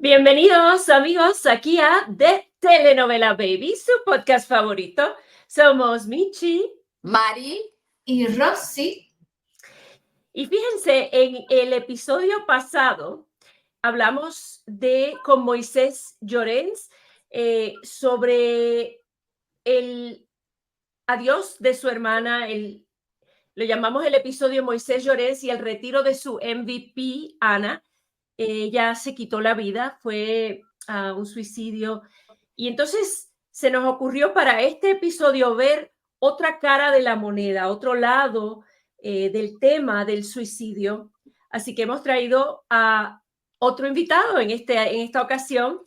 Bienvenidos amigos aquí a The Telenovela Baby, su podcast favorito. Somos Michi, Mari y Rosy. Y fíjense, en el episodio pasado hablamos con Moisés Llorens sobre el adiós de su hermana, lo llamamos el episodio Moisés Llorens y el retiro de su MVP, Ana. Ella se quitó la vida, fue un suicidio. Y entonces se nos ocurrió para este episodio ver otra cara de la moneda, otro lado del tema del suicidio. Así que hemos traído a otro invitado en esta ocasión.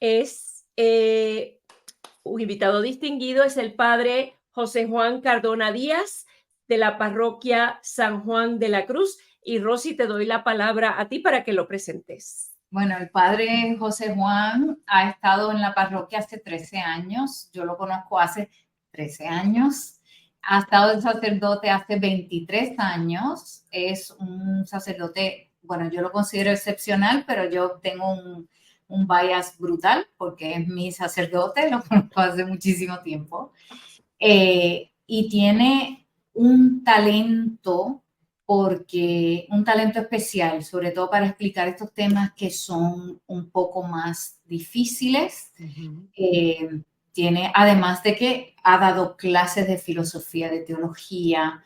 Es un invitado distinguido, es el padre José Juan Cardona Díaz, de la parroquia San Juan de la Cruz. Y Rosy, te doy la palabra a ti para que lo presentes. Bueno, el padre José Juan ha estado en la parroquia hace 13 años. Yo lo conozco hace 13 años. Ha estado de sacerdote hace 23 años. Es un sacerdote, bueno, yo lo considero excepcional, pero yo tengo un bias brutal porque es mi sacerdote, lo conozco hace muchísimo tiempo. Y tiene un talento especial, sobre todo para explicar estos temas que son un poco más difíciles. Tiene, además de que ha dado clases de filosofía, de teología,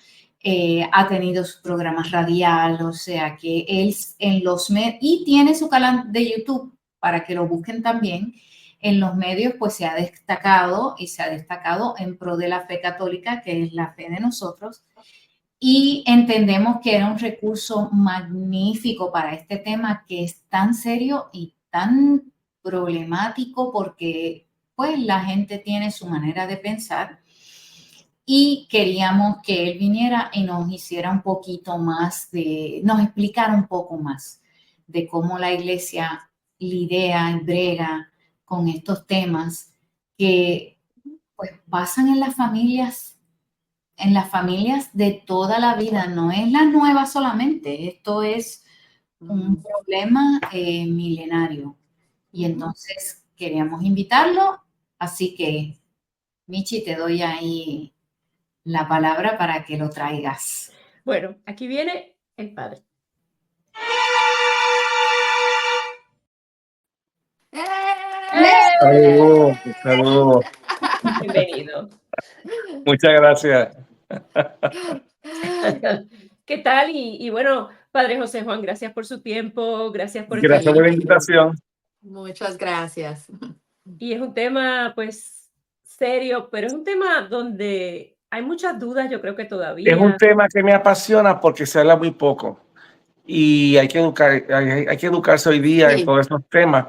ha tenido su programa radial, o sea que él en los medios, y tiene su canal de YouTube para que lo busquen también. En los medios pues se ha destacado en pro de la fe católica, que es la fe de nosotros. Y entendemos que era un recurso magnífico para este tema que es tan serio y tan problemático porque pues la gente tiene su manera de pensar y queríamos que él viniera y nos hiciera un poquito más nos explicara un poco más de cómo la iglesia lidia y brega con estos temas que pues pasan en las familias de toda la vida, no es la nueva solamente, esto es un problema milenario. Y entonces queríamos invitarlo, así que Michi, te doy ahí la palabra para que lo traigas. Bueno, aquí viene el padre. Saludos, saludos. Bienvenido. Muchas gracias. ¿Qué tal? Y bueno, padre José Juan, gracias por su tiempo, gracias por Gracias por la invitación. Muchas gracias. Y es un tema, pues, serio, pero es un tema donde hay muchas dudas, yo creo que todavía. Es un tema que me apasiona porque se habla muy poco y hay que educarse hoy día en todos esos temas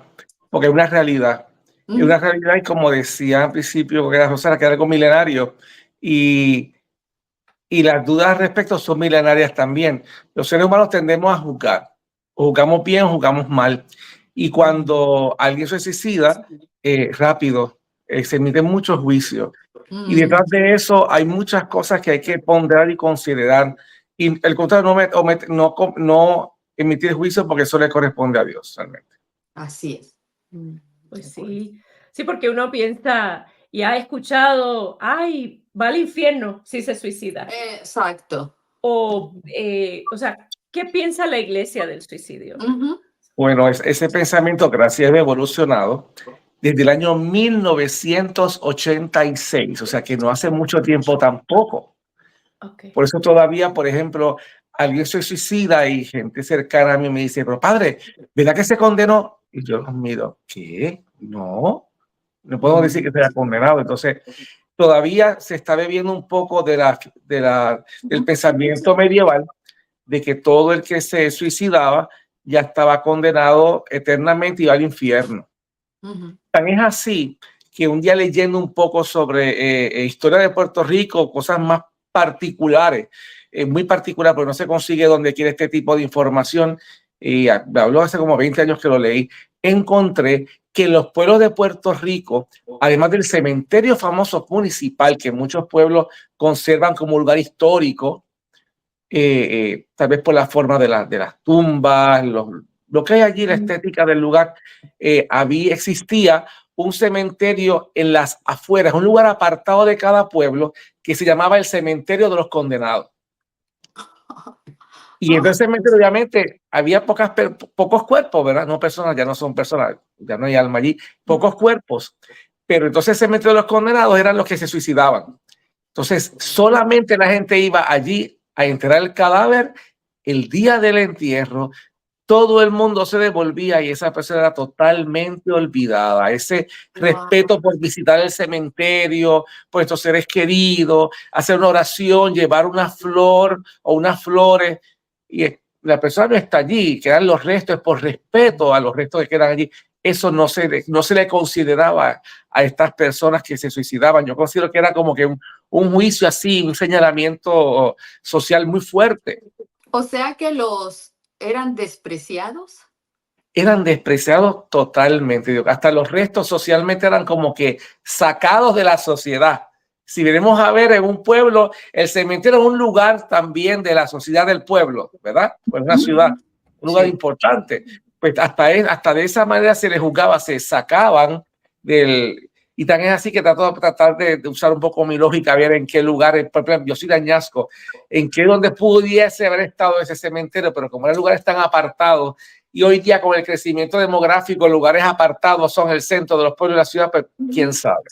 porque es una realidad. Es una realidad y como decía al principio, que era Rosana, que era algo milenario y las dudas al respecto son milenarias también. Los seres humanos tendemos a juzgar. O juzgamos bien o juzgamos mal. Y cuando alguien se suicida, rápido, se emiten muchos juicios. Y detrás de eso hay muchas cosas que hay que ponderar y considerar. Y el contrario, no emitir juicio porque eso le corresponde a Dios realmente. Así es. Pues sí. Sí, porque uno piensa y ha escuchado, ay, va al infierno si se suicida. Exacto. O sea, ¿qué piensa la iglesia del suicidio? Bueno, ese pensamiento, gracias a Dios, ha evolucionado desde el año 1986, o sea que no hace mucho tiempo tampoco. Okay. Por eso todavía, por ejemplo, alguien se suicida y gente cercana a mí me dice, pero padre, ¿verdad que se condenó? Y yo los miro, ¿qué? No puedo decir que se haya condenado. Entonces, todavía se está bebiendo un poco del pensamiento medieval de que todo el que se suicidaba ya estaba condenado eternamente y iba al infierno. Tan es así que un día leyendo un poco sobre historia de Puerto Rico, cosas más particulares, muy particular, porque no se consigue donde quiere este tipo de información, y habló hace como 20 años que lo leí, encontré que los pueblos de Puerto Rico, además del cementerio famoso municipal que muchos pueblos conservan como lugar histórico, tal vez por la forma de las tumbas, lo que hay allí, la estética del lugar, existía un cementerio en las afueras, un lugar apartado de cada pueblo que se llamaba el cementerio de los condenados. Y en ese cementerio, obviamente, había pocos cuerpos, ¿verdad? No personas, ya no son personas, ya no hay alma allí, pocos cuerpos. Pero entonces el cementerio de los condenados eran los que se suicidaban. Entonces, solamente la gente iba allí a enterrar el cadáver el día del entierro. Todo el mundo se devolvía y esa persona era totalmente olvidada. Ese respeto por visitar el cementerio, por estos seres queridos, hacer una oración, llevar una flor o unas flores, y la persona no está allí, quedan los restos, por respeto a los restos que quedan allí. Eso no se le consideraba a estas personas que se suicidaban. Yo considero que era como que un juicio así, un señalamiento social muy fuerte. O sea que los eran despreciados. Eran despreciados totalmente. Hasta los restos socialmente eran como que sacados de la sociedad. Si venimos a ver en un pueblo, el cementerio es un lugar también de la sociedad del pueblo, ¿verdad? Pues una ciudad, un lugar importante. Pues hasta de esa manera se les juzgaba, se sacaban del... Y tan es así que tratar de usar un poco mi lógica, ver en qué lugar, por ejemplo, yo soy de Añasco, en qué donde pudiese haber estado ese cementerio, pero como eran lugares tan apartados, y hoy día con el crecimiento demográfico, lugares apartados son el centro de los pueblos de la ciudad, pues quién sabe.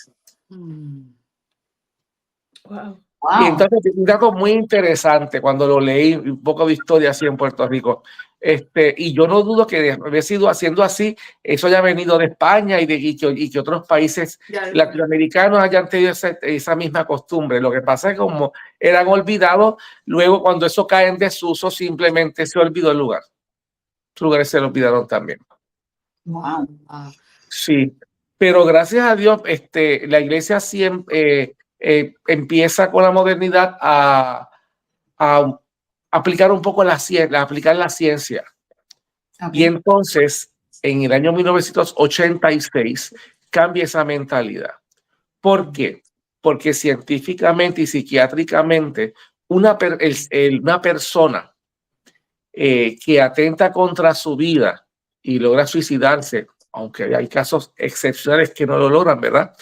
Wow. Y entonces, un dato muy interesante cuando lo leí, un poco de historia así en Puerto Rico. Y yo no dudo que haber sido haciendo así, eso haya venido de España y que otros países latinoamericanos hayan tenido esa misma costumbre. Lo que pasa es que como eran olvidados, luego cuando eso cae en desuso, simplemente se olvidó el lugar. Los lugares se lo olvidaron también. Wow. Sí, pero gracias a Dios, la iglesia siempre empieza con la modernidad a aplicar un poco aplicar la ciencia. Okay. Y entonces, en el año 1986, cambia esa mentalidad. ¿Por qué? Porque científicamente y psiquiátricamente, una persona que atenta contra su vida y logra suicidarse, aunque hay casos excepcionales que no lo logran, ¿verdad?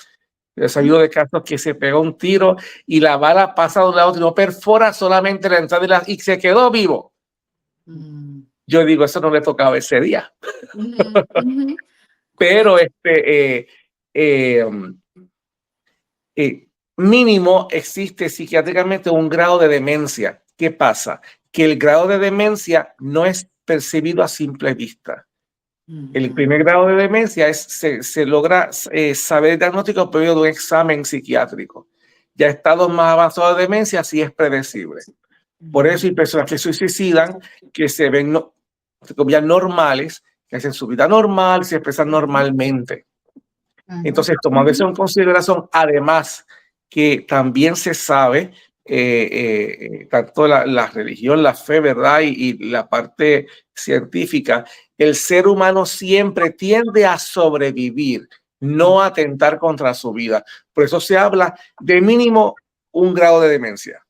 He sabido de casos que se pegó un tiro y la bala pasa de un lado y no perfora solamente la entrada y se quedó vivo. Yo digo, eso no le tocaba ese día. Pero mínimo existe psiquiátricamente un grado de demencia. ¿Qué pasa? Que el grado de demencia no es percibido a simple vista. El primer grado de demencia se logra saber el diagnóstico por medio de un examen psiquiátrico. Ya estados más avanzados de demencia sí es predecible. Por eso hay personas que se suicidan, que se ven normales, que hacen su vida normal, se expresan normalmente. Entonces, tomando eso en consideración, además que también se sabe, tanto la religión, la fe, ¿verdad? Y la parte científica, el ser humano siempre tiende a sobrevivir, no a atentar contra su vida. Por eso se habla de mínimo un grado de demencia.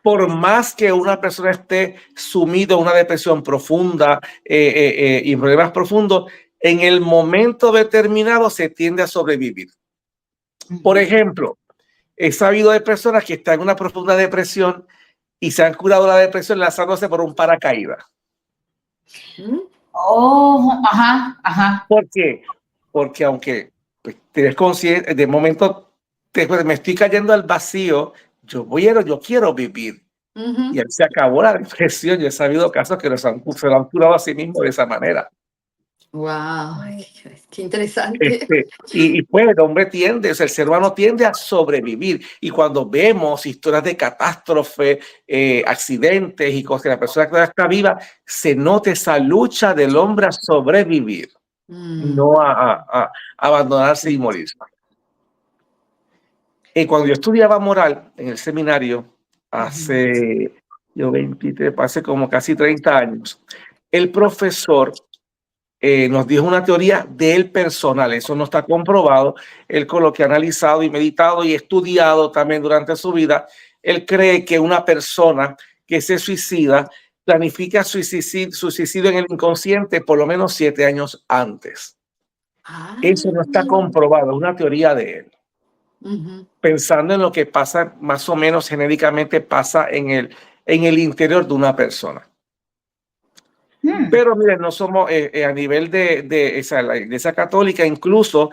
Por más que una persona esté sumida en una depresión profunda y problemas profundos, en el momento determinado se tiende a sobrevivir. Por ejemplo, he sabido de personas que están en una profunda depresión y se han curado la depresión lanzándose por un paracaídas. Oh, ajá. ¿Por qué? Porque aunque pues, tienes conciencia, de momento me estoy cayendo al vacío, yo quiero vivir. Y ahí se acabó la depresión. Yo he sabido casos que se lo han curado a sí mismos de esa manera. Wow, qué interesante. Y pues el hombre el ser humano tiende a sobrevivir. Y cuando vemos historias de catástrofe, accidentes y cosas que la persona que está viva, se nota esa lucha del hombre a sobrevivir, no a abandonarse y morir. Cuando yo estudiaba moral en el seminario, hace como casi 30 años, el profesor nos dijo una teoría del personal. Eso no está comprobado. Él, con lo que ha analizado y meditado y estudiado también durante su vida, él cree que una persona que se suicida planifica su suicidio en el inconsciente por lo menos 7 años antes. Eso no está comprobado, es una teoría de él. Pensando en lo que pasa, más o menos genéricamente pasa en el interior de una persona. Pero miren, no somos a nivel de la Iglesia Católica, incluso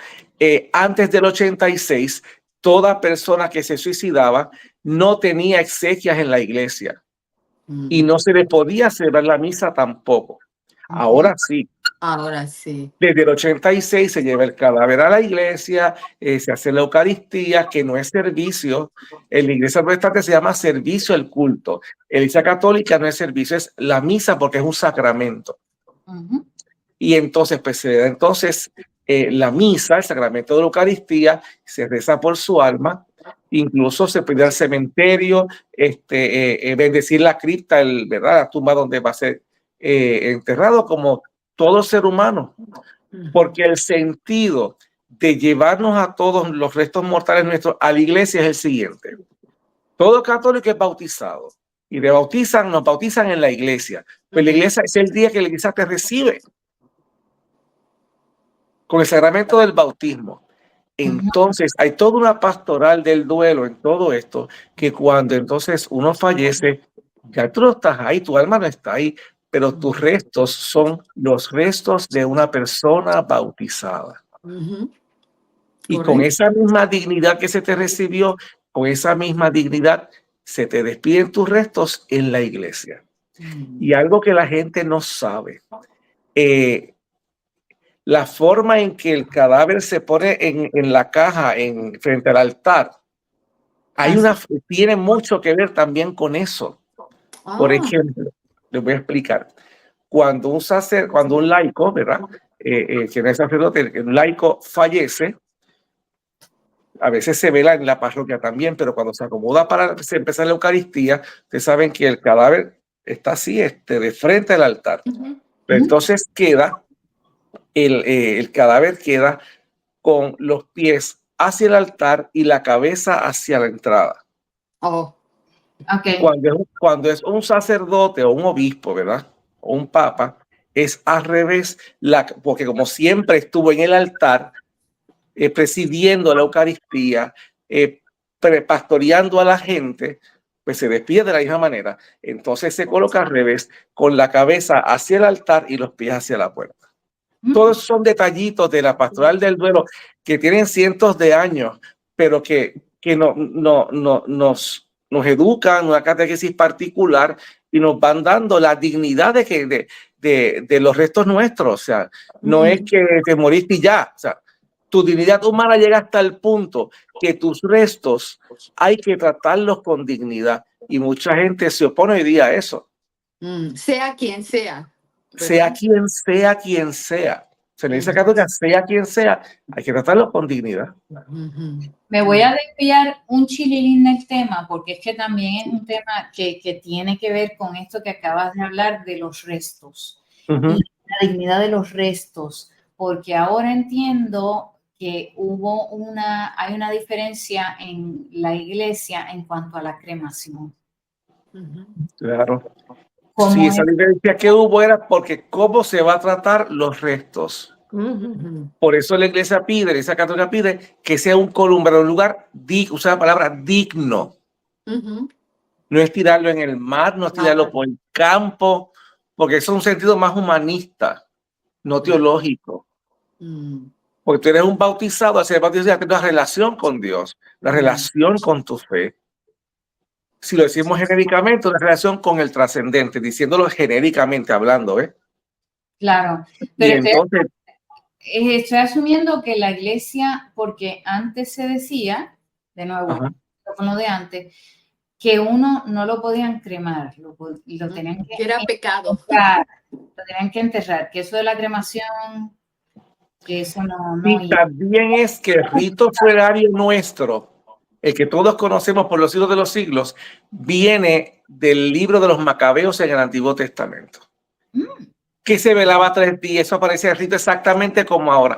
antes del 86, toda persona que se suicidaba no tenía exequias en la iglesia y no se le podía celebrar la misa tampoco. Ahora sí. Ahora sí. Desde el 86 se lleva el cadáver a la iglesia, se hace la Eucaristía, que no es servicio. En la iglesia protestante se llama servicio el culto. En la iglesia católica no es servicio, es la misa porque es un sacramento. Y entonces, pues se da la misa, el sacramento de la Eucaristía, se reza por su alma, incluso se pide al cementerio, bendecir la cripta, ¿verdad? La tumba donde va a ser enterrado, como todo ser humano, porque el sentido de llevarnos a todos los restos mortales nuestros a la iglesia es el siguiente. Todo católico es bautizado y nos bautizan en la iglesia, pero la iglesia es el día que la iglesia te recibe con el sacramento del bautismo. Entonces hay toda una pastoral del duelo en todo esto, que cuando entonces uno fallece, ya tú no estás ahí, tu alma no está ahí, pero tus restos son los restos de una persona bautizada. Y con esa misma dignidad que se te recibió, con esa misma dignidad se te despiden tus restos en la iglesia. Y algo que la gente no sabe, la forma en que el cadáver se pone en la caja frente al altar, tiene mucho que ver también con eso. Por ejemplo, les voy a explicar. Cuando un laico, ¿verdad? Que no es sacerdote, un laico fallece, a veces se vela en la parroquia también, pero cuando se acomoda para empezar la Eucaristía, ustedes saben que el cadáver está así, de frente al altar. Pero entonces el cadáver queda con los pies hacia el altar y la cabeza hacia la entrada. Cuando es un sacerdote o un obispo, ¿verdad? O un papa, es al revés, porque como siempre estuvo en el altar, presidiendo la Eucaristía, pastoreando a la gente, pues se despide de la misma manera. Entonces se coloca al revés, con la cabeza hacia el altar y los pies hacia la puerta. Todos son detallitos de la pastoral del duelo que tienen cientos de años, pero que nos educan una catequesis particular y nos van dando la dignidad de los restos nuestros. O sea, no es que te moriste y ya. O sea, tu dignidad humana llega hasta el punto que tus restos hay que tratarlos con dignidad. Y mucha gente se opone hoy día a eso. Sea quien sea. ¿verdad? Sea quien sea. Se le dice católica, sea quien sea, hay que tratarlo con dignidad. Me voy a desviar un chililín del tema, porque es que también es un tema que tiene que ver con esto que acabas de hablar de los restos y la dignidad de los restos, porque ahora entiendo que hay una diferencia en la iglesia en cuanto a la cremación. Claro. Sí, esa diferencia que hubo era porque cómo se va a tratar los restos. Por eso la iglesia católica pide que sea un columbrero, un lugar, usa la palabra digno. No es tirarlo en el mar, no es tirarlo por el campo, porque eso es un sentido más humanista, no teológico. Porque tú eres un bautizado, hacer bautizado es una relación con Dios, la relación con tu fe. Si lo decimos genéricamente, una relación con el trascendente, diciéndolo genéricamente hablando, ¿eh? Claro, pero entonces, estoy asumiendo que la iglesia, porque antes se decía, de nuevo, con lo de antes, que uno no lo podían cremar, lo tenían que era pecado. Lo tenían que enterrar, que eso de la cremación, que eso no y también es que el rito funerario nuestro, el que todos conocemos por los siglos de los siglos, viene del libro de los Macabeos en el Antiguo Testamento. Que se velaba 3 días, eso aparece en el rito exactamente como ahora.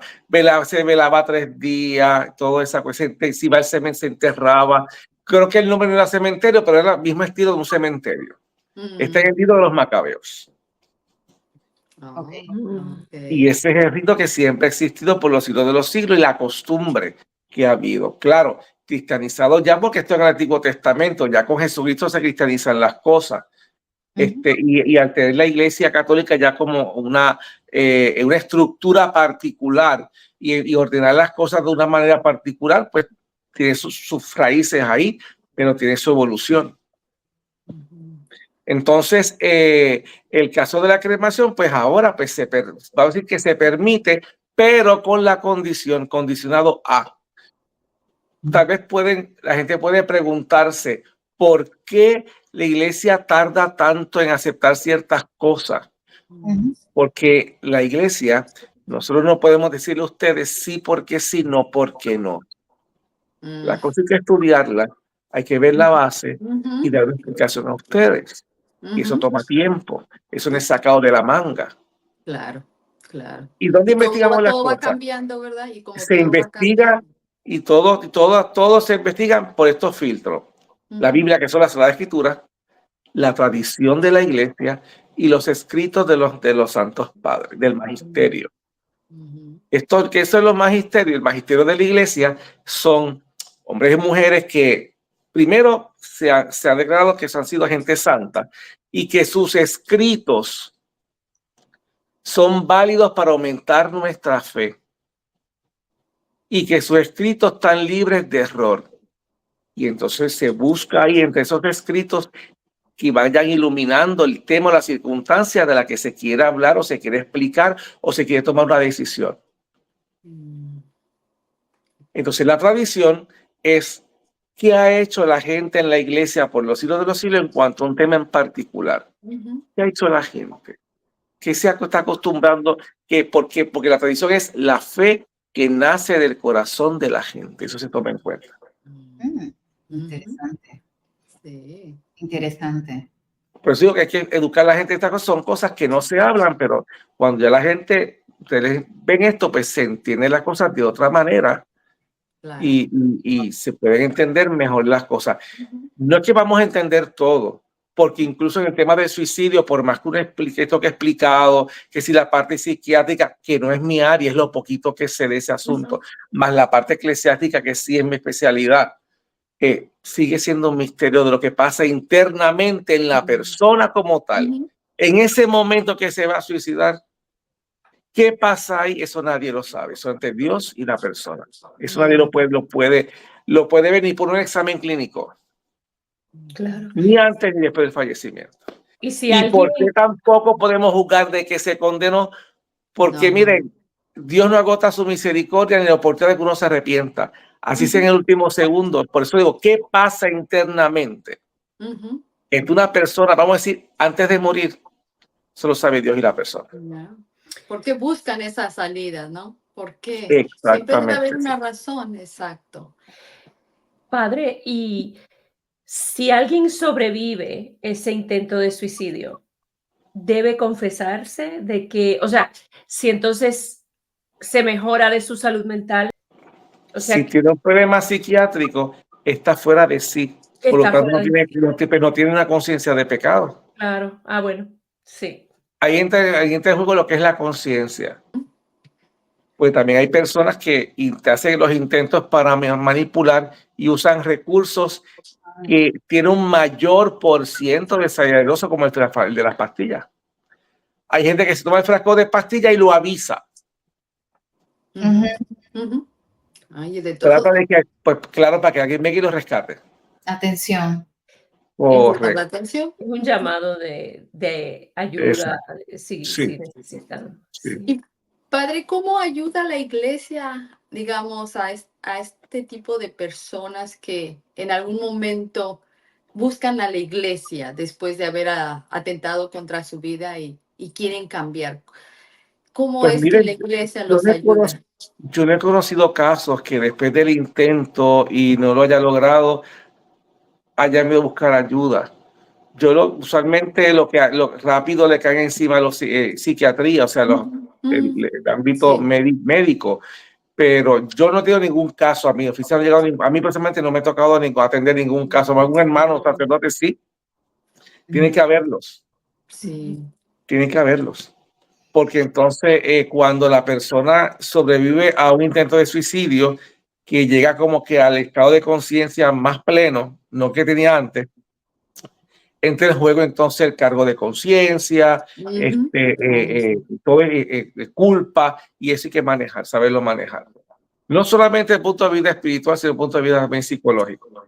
Se velaba 3 días, toda esa cosa, se iba al cementerio, se enterraba. Creo que el nombre no era cementerio, pero era el mismo estilo de un cementerio. Este es el rito de los macabeos. Okay. Y ese es el rito que siempre ha existido por los siglos de los siglos y la costumbre que ha habido. Claro, cristianizado ya porque esto es en el Antiguo Testamento, ya con Jesucristo se cristianizan las cosas. Y al tener la Iglesia Católica ya como una estructura particular y ordenar las cosas de una manera particular, pues tiene sus raíces ahí, pero tiene su evolución. Entonces, el caso de la cremación, pues ahora pues vamos a decir que se permite, pero con la condicionado a. Tal vez la gente puede preguntarse, ¿por qué la iglesia tarda tanto en aceptar ciertas cosas? Porque la iglesia, nosotros no podemos decirle a ustedes sí porque sí, no porque no. La cosa hay que estudiarla, hay que ver la base y dar una explicación a ustedes. Y eso toma tiempo, eso no es sacado de la manga. Claro, claro. ¿Y dónde investigamos las todo cosas? va cambiando, ¿verdad? Y como Se todo investiga y todo se investigan por estos filtros. La Biblia, que son las Sagradas Escrituras, la tradición de la iglesia y los escritos de los santos padres, del magisterio. Esto, que eso es los magisterios, el magisterio de la iglesia son hombres y mujeres que primero se ha declarado que han sido gente santa y que sus escritos son válidos para aumentar nuestra fe y que sus escritos están libres de error. Y entonces se busca ahí entre esos escritos que vayan iluminando el tema o la circunstancia de la que se quiera hablar o se quiere explicar o se quiere tomar una decisión. Entonces la tradición es qué ha hecho la gente en la iglesia por los siglos de los siglos en cuanto a un tema en particular. ¿Qué ha hecho la gente? ¿Qué se está acostumbrando? Porque la tradición es la fe que nace del corazón de la gente. Eso se toma en cuenta. Interesante. Sí. Interesante. Por eso digo que hay que educar a la gente de estas cosas. Son cosas que no se hablan, pero cuando ya la gente, ustedes ven esto, pues se entiende las cosas de otra manera. Claro. Y se pueden entender mejor las cosas. No es que vamos a entender todo, porque incluso en el tema del suicidio, por más que uno explique esto que he explicado, que si la parte psiquiátrica, que no es mi área, es lo poquito que sé de ese asunto, más la parte eclesiástica, que sí es mi especialidad, sigue siendo un misterio de lo que pasa internamente en la persona como tal. En ese momento que se va a suicidar, ¿qué pasa ahí? Eso nadie lo sabe. Eso entre Dios y la persona. Eso nadie lo puede ver ni por un examen clínico. Claro. Ni antes ni después del fallecimiento. ¿Y por qué tampoco podemos juzgar de que se condenó? Porque miren, Dios no agota su misericordia ni la oportunidad de que uno se arrepienta. Así sea en el último segundo. Por eso digo, ¿qué pasa internamente? Entre una persona, vamos a decir, antes de morir, solo sabe Dios y la persona. ¿Por qué buscan esas salidas, no? ¿Por qué? Exactamente. Siempre debe haber una razón, exacto. Padre, y si alguien sobrevive ese intento de suicidio, ¿debe confesarse de que, o sea, si entonces se mejora de su salud mental? O sea, si tiene un problema psiquiátrico, está fuera de sí. Por lo tanto, no tiene una conciencia de pecado. Claro. Bueno, sí. Ahí entra en juego lo que es la conciencia. Pues también hay personas que hacen los intentos para manipular y usan recursos que tienen un mayor % de saludoso, como el de las pastillas. Hay gente que se toma el frasco de pastilla y lo avisa. Trata de que, pues claro, para que alguien venga y lo rescate. Atención. Correcto. Atención. Es un llamado de ayuda si necesitan. Sí. Y padre, ¿cómo ayuda la iglesia, digamos, a este tipo de personas que en algún momento buscan a la iglesia después de haber atentado contra su vida y quieren cambiar? ¿Cómo Pues es miren, que la iglesia los ayuda? Yo no he conocido casos que después del intento y no lo haya logrado, hayan ido a buscar ayuda. Usualmente lo rápido le caen encima a los psiquiatría, o sea, el ámbito médico. Pero yo no he tenido ningún caso a mí. Oficial no ha llegado, a mí personalmente no me ha tocado atender ningún caso. Algún hermano sacerdote sí, Tiene que haberlos. Sí. Tiene que haberlos. Porque entonces cuando la persona sobrevive a un intento de suicidio que llega como que al estado de conciencia más pleno, no que tenía antes, entra en juego entonces el cargo de conciencia, todo culpa, y eso hay que manejar, saberlo manejar. No solamente desde el punto de vista espiritual, sino desde el punto de vista también psicológico.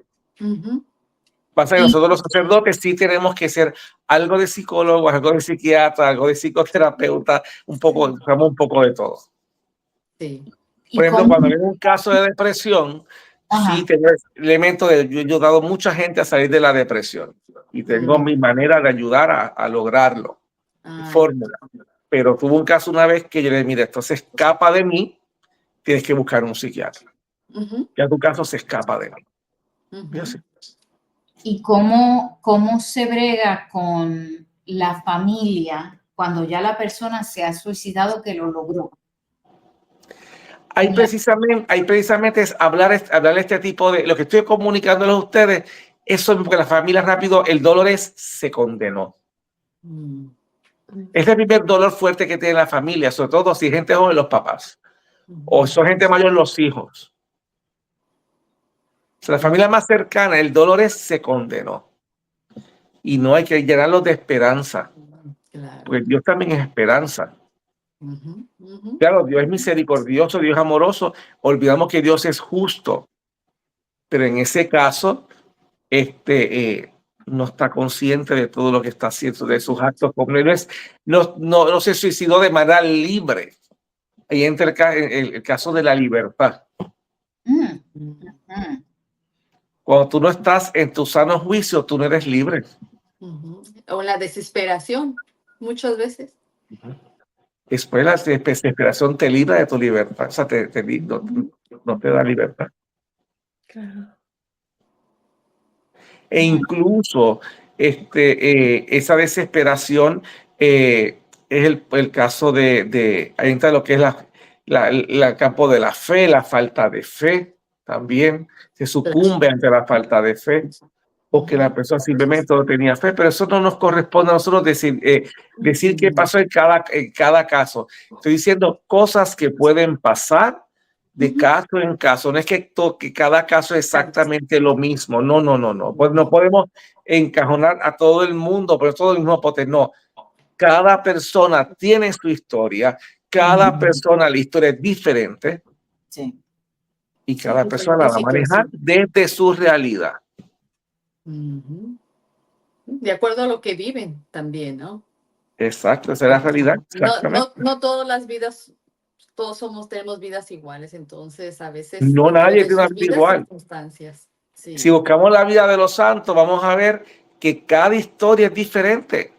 Pasa que nosotros los sacerdotes sí tenemos que ser algo de psicólogo, algo de psiquiatra, algo de psicoterapeuta, usamos un poco de todo. Sí. Por ejemplo, cuando viene un caso de depresión, sí tengo el elemento de yo he ayudado a mucha gente a salir de la depresión y tengo mi manera de ayudar a lograrlo, fórmula. Pero tuve un caso una vez que yo le dije, mira, esto se escapa de mí, tienes que buscar un psiquiatra. Ya tu caso se escapa de mí. ¿Y cómo se brega con la familia cuando ya la persona se ha suicidado que lo logró? Hay precisamente es hablar este tipo de, lo que estoy comunicándoles a ustedes, eso porque la familia rápido, el dolor se condenó. Es el primer dolor fuerte que tiene la familia, sobre todo si gente joven, los papás, o son gente mayor, los hijos. O sea, la familia más cercana, el dolor se condenó. Y no hay que llenarlos de esperanza, porque Dios también es esperanza. Claro, Dios es misericordioso, Dios es amoroso. Olvidamos que Dios es justo. Pero en ese caso, no está consciente de todo lo que está haciendo, de sus actos. No se suicidó de manera libre. Ahí entra el caso de la libertad. Cuando tú no estás en tu sano juicio, tú no eres libre. O la desesperación, muchas veces. Después la desesperación te libra de tu libertad. O sea, no te da libertad. Claro. E incluso esa desesperación es el caso de ahí entra lo que es el campo de la fe, la falta de fe también. Se sucumbe ante la falta de fe, porque la persona simplemente no tenía fe, pero eso no nos corresponde a nosotros decir qué pasó en cada caso. Estoy diciendo cosas que pueden pasar de caso en caso. No es que cada caso es exactamente lo mismo. No. Pues no podemos encajonar a todo el mundo, pero todo el mismo poder. No. Cada persona tiene su historia. Cada persona, la historia es diferente. Sí. Y cada persona la va a manejar desde su realidad. De acuerdo a lo que viven también, ¿no? Exacto, esa es la realidad. No todas las vidas, tenemos vidas iguales, entonces a veces no nadie tiene una vida igual. Circunstancias. Sí. Si buscamos la vida de los santos, vamos a ver que cada historia es diferente.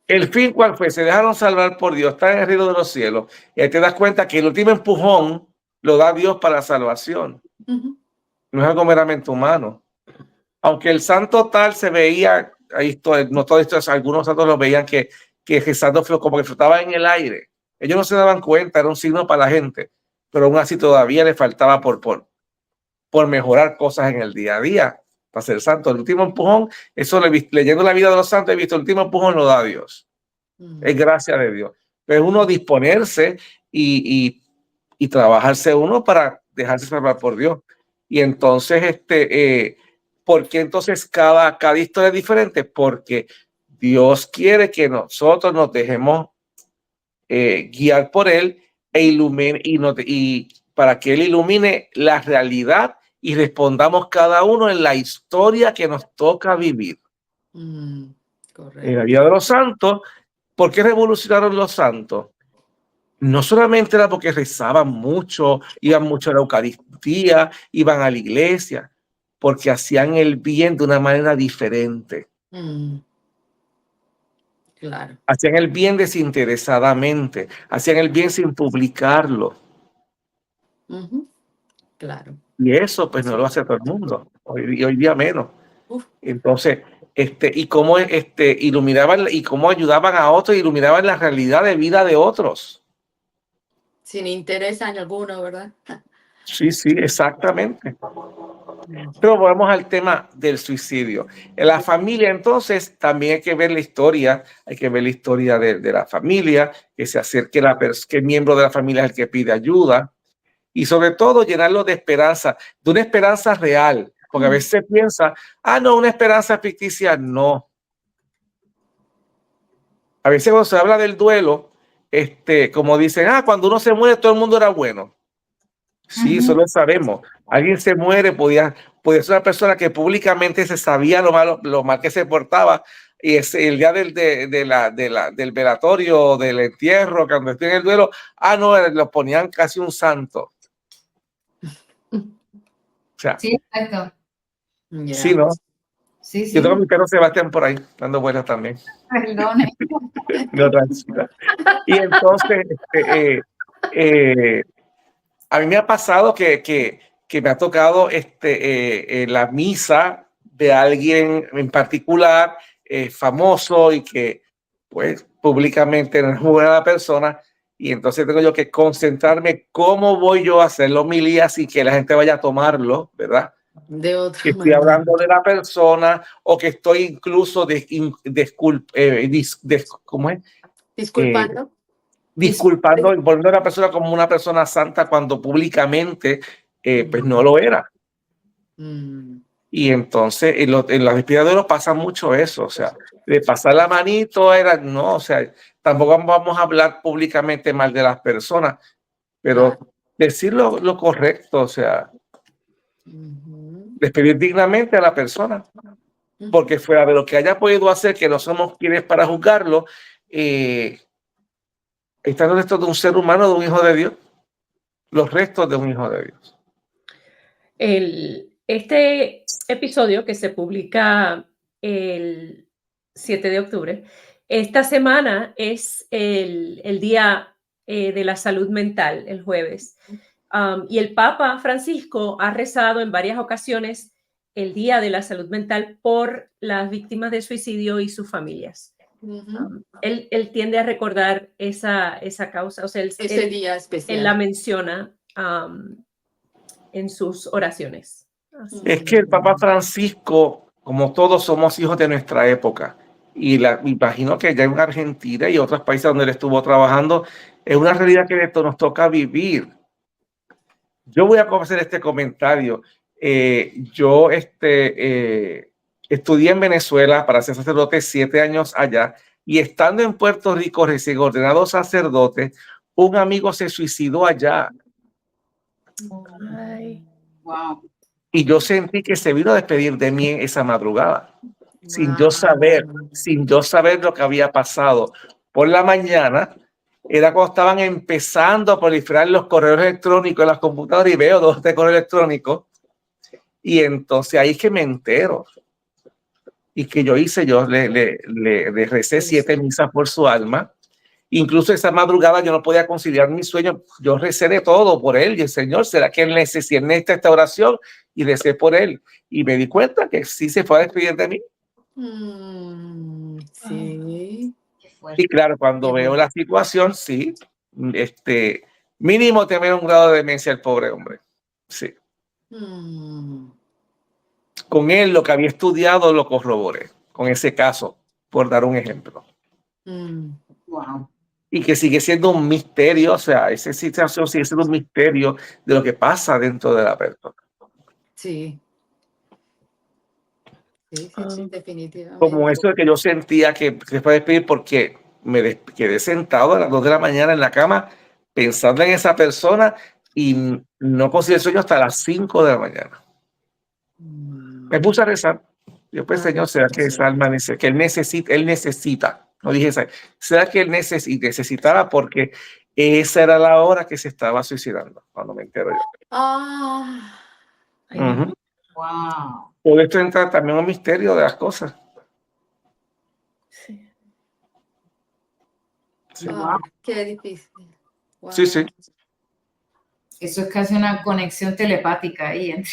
El fin, ¿cuál fue? Se dejaron salvar por Dios, están en el reino de los cielos. Y ahí te das cuenta que el último empujón lo da Dios para la salvación. No es algo meramente humano. Aunque el santo tal se veía, no todo esto, algunos santos lo veían que rezando como que flotaba en el aire. Ellos no se daban cuenta, era un signo para la gente, pero aún así todavía le faltaba por mejorar cosas en el día a día para ser santo. El último empujón, eso leyendo la vida de los santos he visto, el último empujón lo da Dios. Es gracia de Dios. Pero uno disponerse y trabajarse uno para dejarse salvar por Dios. Y entonces, ¿por qué entonces cada historia es diferente? Porque Dios quiere que nosotros nos dejemos guiar por Él y para que Él ilumine la realidad y respondamos cada uno en la historia que nos toca vivir. Correcto. En la vida de los santos, ¿por qué revolucionaron los santos? No solamente era porque rezaban mucho, iban mucho a la Eucaristía, iban a la iglesia, porque hacían el bien de una manera diferente. Claro. Hacían el bien desinteresadamente, hacían el bien sin publicarlo. Claro. Y eso pues no lo hace todo el mundo, hoy día menos. Entonces, y cómo iluminaban y cómo ayudaban a otros, iluminaban la realidad de vida de otros. Sin interés en alguno, ¿verdad? Sí, exactamente. Pero volvemos al tema del suicidio. En la familia, entonces, también hay que ver la historia, de la familia, que se acerque que el miembro de la familia es el que pide ayuda, y sobre todo llenarlo de esperanza, de una esperanza real, porque a veces se piensa, no, una esperanza ficticia, no. A veces cuando se habla del duelo, como dicen, cuando uno se muere todo el mundo era bueno. Sí, eso lo sabemos. Alguien se muere, podía ser una persona que públicamente se sabía lo mal que se portaba, y el día del velatorio, del entierro, cuando esté en el duelo, no, lo ponían casi un santo. O sea, sí, exacto. Sí, ¿no? Sí, sí. Yo tengo a mi perro Sebastián por ahí, dando vueltas también. Perdone. No, tranquila. Y entonces, a mí me ha pasado que me ha tocado la misa de alguien en particular, famoso, y que pues públicamente no es muy buena persona, y entonces tengo yo que concentrarme cómo voy yo a hacer la homilía sin que la gente vaya a tomarlo, ¿verdad? De otra Que estoy manera. hablando de la persona, o que estoy incluso ¿cómo es? Disculpando. Disculpando, poniendo a la persona como una persona santa cuando públicamente pues no lo era. Y entonces en la despedida de oro pasa mucho eso, o sea, de pasar la manito no, o sea, tampoco vamos a hablar públicamente mal de las personas, pero decir lo correcto, o sea, despedir dignamente a la persona, porque fuera de lo que haya podido hacer, que no somos quienes para juzgarlo, están los restos de un ser humano, de un hijo de Dios, los restos de un hijo de Dios. Este episodio que se publica el 7 de octubre, esta semana es el Día de la Salud Mental, el jueves. Y el Papa Francisco ha rezado en varias ocasiones el Día de la Salud Mental por las víctimas de suicidio y sus familias. Él tiende a recordar esa causa, o sea, ese día especial. Él la menciona en sus oraciones. Es que el Papa Francisco, como todos, somos hijos de nuestra época, y me imagino que ya en Argentina y otros países donde él estuvo trabajando, es una realidad que nos toca vivir. Yo voy a hacer este comentario. Yo estudié en Venezuela para ser sacerdote 7 años allá, y estando en Puerto Rico recién ordenado sacerdote, un amigo se suicidó allá. Ay. Wow. Y yo sentí que se vino a despedir de mí esa madrugada, sin yo saber lo que había pasado. Por la mañana, era cuando estaban empezando a proliferar los correos electrónicos en las computadoras, y veo 2 de correo electrónico, y entonces ahí es que me entero. Y que yo le recé 7 misas por su alma. Incluso esa madrugada yo no podía conciliar mi sueño. Yo recé de todo por él, y el Señor, ¿será que él necesita esta oración? Y recé por él, y me di cuenta que sí se fue a despedir de mí. Sí. Y claro, cuando veo la situación, sí, mínimo tener un grado de demencia el pobre hombre. Sí. Con él, lo que había estudiado lo corroboré, con ese caso, por dar un ejemplo. Wow. Y que sigue siendo un misterio, o sea, esa situación sigue siendo un misterio de lo que pasa dentro de la persona. Sí. Sí, definitivamente. Como eso de que yo sentía que se fue a despedir, porque me quedé sentado a las 2 de la mañana en la cama pensando en esa persona, y no conseguí el sueño hasta las 5 de la mañana. Me puse a rezar. Yo, pues, Señor, ¿será que esa alma dice que él necesita? No dije esa. ¿Será que él necesitaba? Porque esa era la hora que se estaba suicidando, cuando me entero yo. Wow. Todo esto entra también en un misterio de las cosas. Sí. Sí. Wow, qué difícil. Wow. Sí, sí. Eso es casi una conexión telepática ahí entre.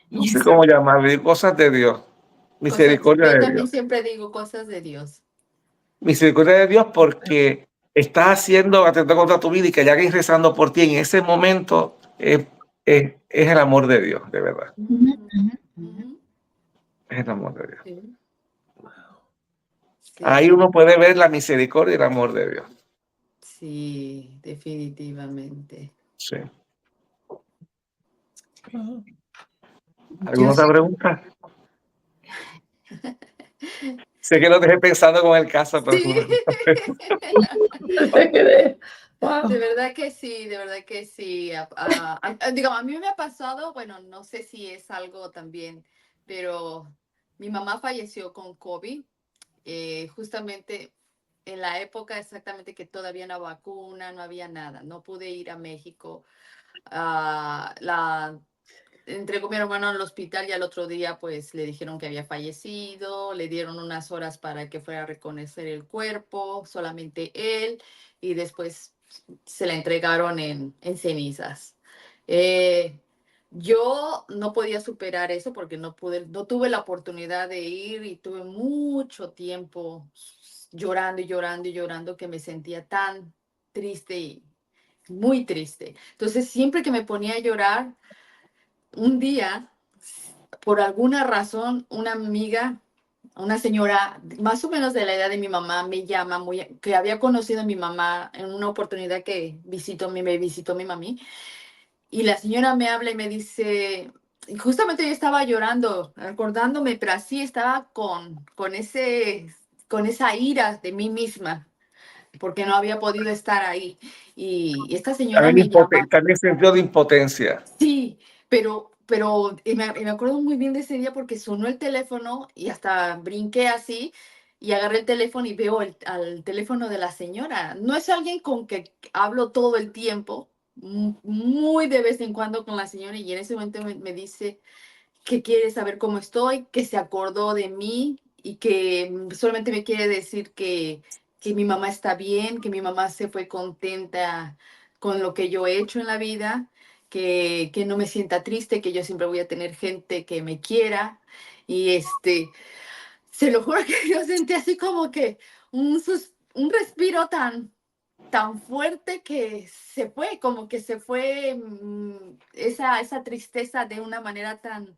No sé cómo llamarle, cosas de Dios. Misericordia de Dios. Yo también siempre digo cosas de Dios. Misericordia de Dios, porque estás haciendo atentado contra tu vida, y que haya alguien rezando por ti en ese momento es es el amor de Dios, de verdad. Ujú. Es el amor de Dios. Sí. Sí, Ahí uno puede ver la misericordia y el amor de Dios. sí, definitivamente. Sí. Yo ¿Alguna otra pregunta? Sé que lo dejé pensando con el caso, pero Sí. Wow. De verdad que sí, de verdad que sí. Digamos, a mí me ha pasado, bueno, no sé si es algo también, pero mi mamá falleció con COVID, justamente en la época exactamente que todavía no había vacuna, no había nada. No pude ir a México. La entregó mi hermano al hospital y al otro día pues le dijeron que había fallecido, le dieron unas horas para que fuera a reconocer el cuerpo, solamente él, y después se la entregaron en cenizas. Yo no podía superar eso porque no tuve la oportunidad de ir y tuve mucho tiempo llorando y llorando y llorando que me sentía tan triste y muy triste. Entonces siempre que me ponía a llorar, un día, por alguna razón, una amiga, una señora más o menos de la edad de mi mamá, me llama, que había conocido a mi mamá en una oportunidad que me visitó mi mami, y la señora me habla y me dice, y justamente yo estaba llorando, acordándome, pero así estaba con esa ira de mí misma, porque no había podido estar ahí. Y esta señora me llama. También sentido de impotencia. Sí, me acuerdo muy bien de ese día porque sonó el teléfono y hasta brinqué así y agarré el teléfono y veo al teléfono de la señora. No es alguien con que hablo todo el tiempo, muy de vez en cuando con la señora, y en ese momento me dice que quiere saber cómo estoy, que se acordó de mí y que solamente me quiere decir que mi mamá está bien, que mi mamá se fue contenta con lo que yo he hecho en la vida, que no me sienta triste, que yo siempre voy a tener gente que me quiera. Y se lo juro que yo sentí así como que un respiro tan fuerte que se fue, como que se fue esa tristeza de una manera tan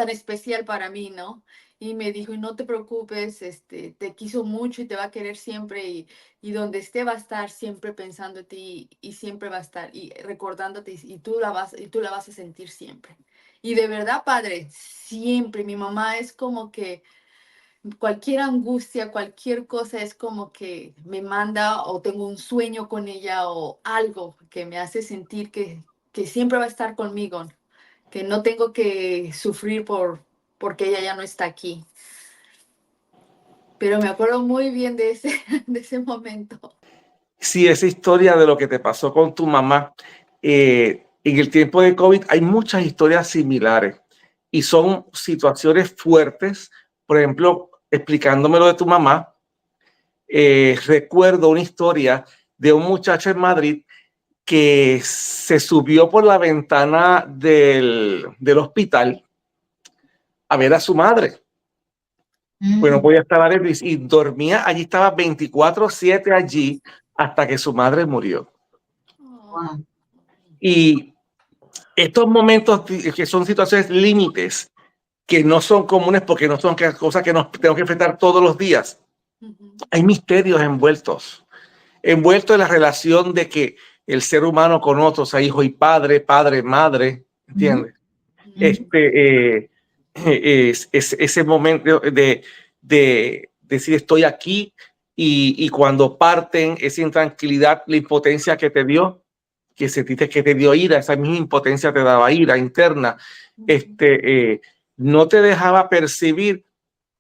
especial para mí, ¿no? Y me dijo, no te preocupes, te quiso mucho y te va a querer siempre, y donde esté va a estar siempre pensando en ti y siempre va a estar y recordándote, y tú la vas a sentir siempre. Y de verdad, padre, siempre mi mamá es como que cualquier angustia, cualquier cosa es como que me manda, o tengo un sueño con ella o algo que me hace sentir que siempre va a estar conmigo, que no tengo que sufrir porque ella ya no está aquí. Pero me acuerdo muy bien de ese momento. Sí, esa historia de lo que te pasó con tu mamá, en el tiempo de COVID hay muchas historias similares y son situaciones fuertes. Por ejemplo, explicándome lo de tu mamá, recuerdo una historia de un muchacho en Madrid que se subió por la ventana del hospital a ver a su madre. Pues no podía estar adentro y dormía allí, estaba 24/7 allí hasta que su madre murió. Wow. Y estos momentos que son situaciones límites, que no son comunes porque no son cosas que nos tenemos que enfrentar todos los días. Hay misterios envueltos en la relación de que el ser humano con otros, a hijo y padre, padre, madre, ¿entiendes? Es ese momento de decir estoy aquí, y cuando parten, esa intranquilidad, la impotencia que te dio, que sentiste que te dio ira, esa misma impotencia te daba ira interna, no te dejaba percibir,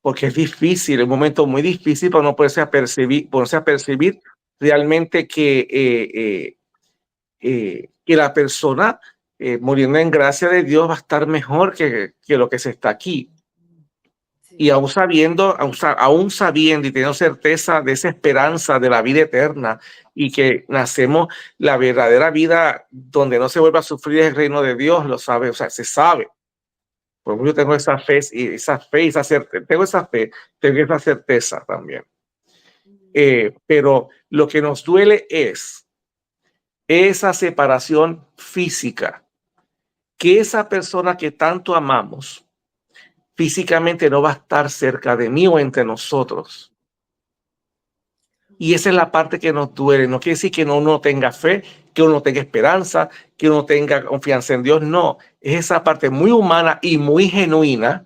porque es difícil, es un momento muy difícil para no ponerse a percibir realmente que la persona muriendo en gracia de Dios va a estar mejor que lo que se está aquí. Y aún sabiendo y teniendo certeza de esa esperanza de la vida eterna, y que nacemos la verdadera vida donde no se vuelva a sufrir el reino de Dios, lo sabe, o sea, se sabe. Por yo tengo esa fe, tengo esa certeza también. Pero lo que nos duele es esa separación física, que esa persona que tanto amamos físicamente no va a estar cerca de mí o entre nosotros. Y esa es la parte que nos duele. No quiere decir que uno tenga fe, que uno tenga esperanza, que uno tenga confianza en Dios. No, es esa parte muy humana y muy genuina.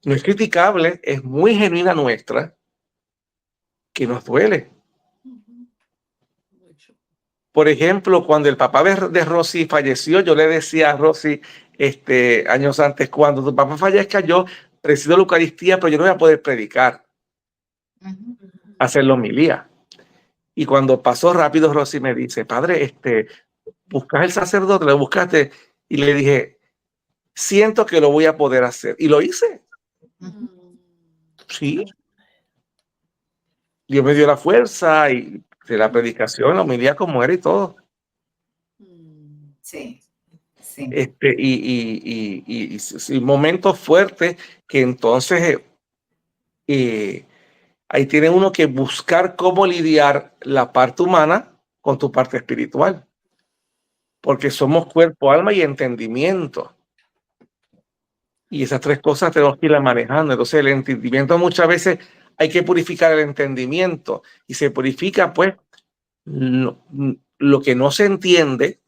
No es criticable, es muy genuina nuestra, que nos duele. Por ejemplo, cuando el papá de Rosy falleció, yo le decía a Rosy años antes, cuando tu papá fallezca, yo presido la Eucaristía, pero yo no voy a poder predicar, hacer la homilía. Y cuando pasó rápido, Rosy me dice, padre, buscas el sacerdote, lo buscaste, y le dije, siento que lo voy a poder hacer. Y lo hice. Sí. Dios me dio la fuerza y de la predicación, la homilía como era y todo. Sí, sí. Y momentos fuertes que entonces ahí tiene uno que buscar cómo lidiar la parte humana con tu parte espiritual. Porque somos cuerpo, alma y entendimiento. Y esas tres cosas tenemos que irlas manejando. Entonces el entendimiento muchas veces hay que purificar el entendimiento. Y se purifica pues lo que no se entiende,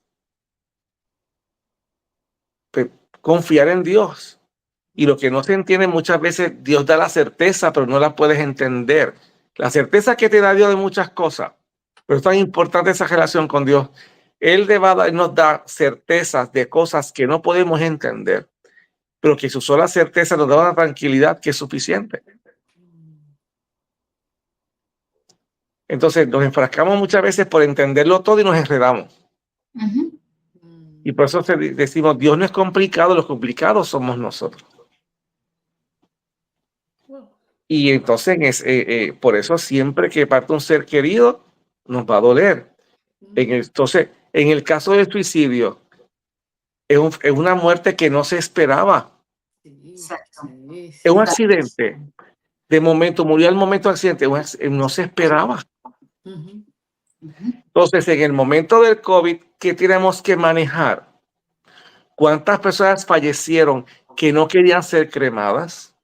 pues, confiar en Dios. Y lo que no se entiende muchas veces, Dios da la certeza, pero no la puedes entender. La certeza que te da Dios de muchas cosas, pero es tan importante esa relación con Dios. Él nos da certezas de cosas que no podemos entender, pero que su sola certeza nos da una tranquilidad que es suficiente. Entonces nos enfrascamos muchas veces por entenderlo todo y nos enredamos. Y por eso decimos, Dios no es complicado, los complicados somos nosotros. Y entonces, por eso siempre que parte un ser querido, nos va a doler. Entonces, en el caso del suicidio, es una muerte que no se esperaba. Exacto. Es un accidente. De momento, murió al momento del accidente, no se esperaba. Entonces, en el momento del COVID, ¿qué tenemos que manejar? ¿Cuántas personas fallecieron que no querían ser cremadas?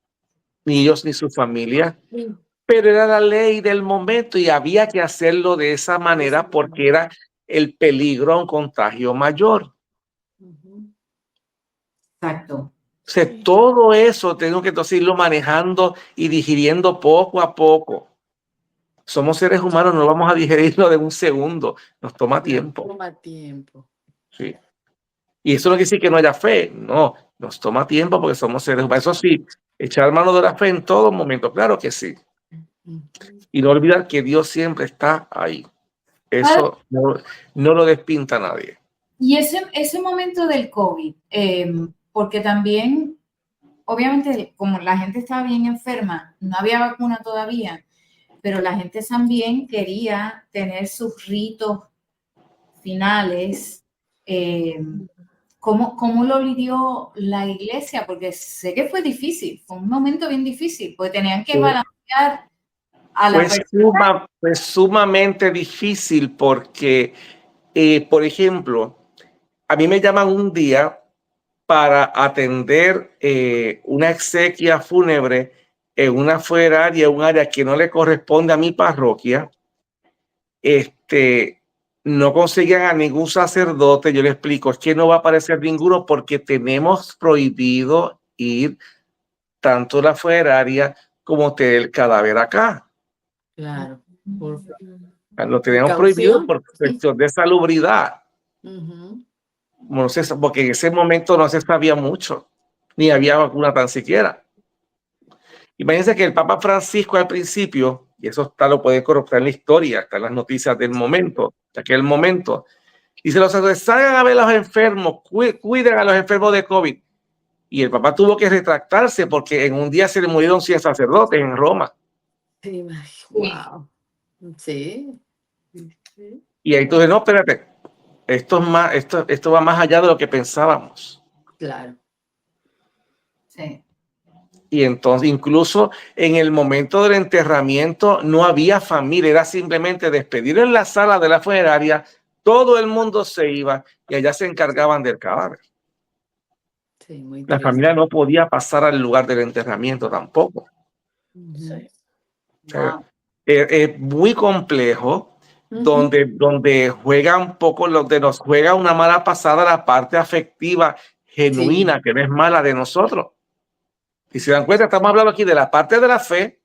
Ni ellos ni su familia. Pero era la ley del momento y había que hacerlo de esa manera porque era el peligro a un contagio mayor. Exacto. O sea, todo eso tengo que entonces irlo manejando y digiriendo poco a poco. Somos seres humanos, no vamos a digerirlo de un segundo. Nos toma tiempo. Toma tiempo. Sí. Y eso no quiere decir que no haya fe. No, nos toma tiempo porque somos seres humanos. Eso sí, echar mano de la fe en todo momento. Claro que sí. Y no olvidar que Dios siempre está ahí. Eso no lo despinta nadie. Y ese momento del COVID, porque también, obviamente, como la gente estaba bien enferma, no había vacuna todavía, pero la gente también quería tener sus ritos finales. ¿Cómo lo lidió la iglesia? Porque sé que fue difícil, fue un momento bien difícil, porque tenían que balancear a la persona. Fue sumamente difícil porque, por ejemplo, a mí me llaman un día para atender una exequia fúnebre en una funeraria, un área que no le corresponde a mi parroquia. No conseguían a ningún sacerdote. Yo le explico, es que no va a aparecer ninguno porque tenemos prohibido ir tanto a la funeraria como tener el cadáver acá. Claro. Lo tenemos prohibido por cuestión de salubridad. No sé, porque en ese momento no se sabía mucho, ni había vacuna tan siquiera. Imagínense que el Papa Francisco al principio, y eso lo puede corroborar en la historia, está en las noticias del momento, de aquel momento, dice: los sacerdotes salgan a ver a los enfermos, cuiden a los enfermos de COVID. Y el Papa tuvo que retractarse porque en un día se le murieron 100 sacerdotes en Roma. Sí, wow. Sí. Y ahí entonces, no, espérate, esto va más allá de lo que pensábamos. Claro. Sí. Y entonces, incluso en el momento del enterramiento, no había familia, era simplemente despedir en la sala de la funeraria, todo el mundo se iba y allá se encargaban del cadáver. Sí, muy La triste. familia no podía pasar al lugar del enterramiento tampoco. Sí. Wow. Es muy complejo, donde juega un poco, donde nos juega una mala pasada la parte afectiva genuina, Sí. que no es mala de nosotros. Y si se dan cuenta, estamos hablando aquí de la parte de la fe,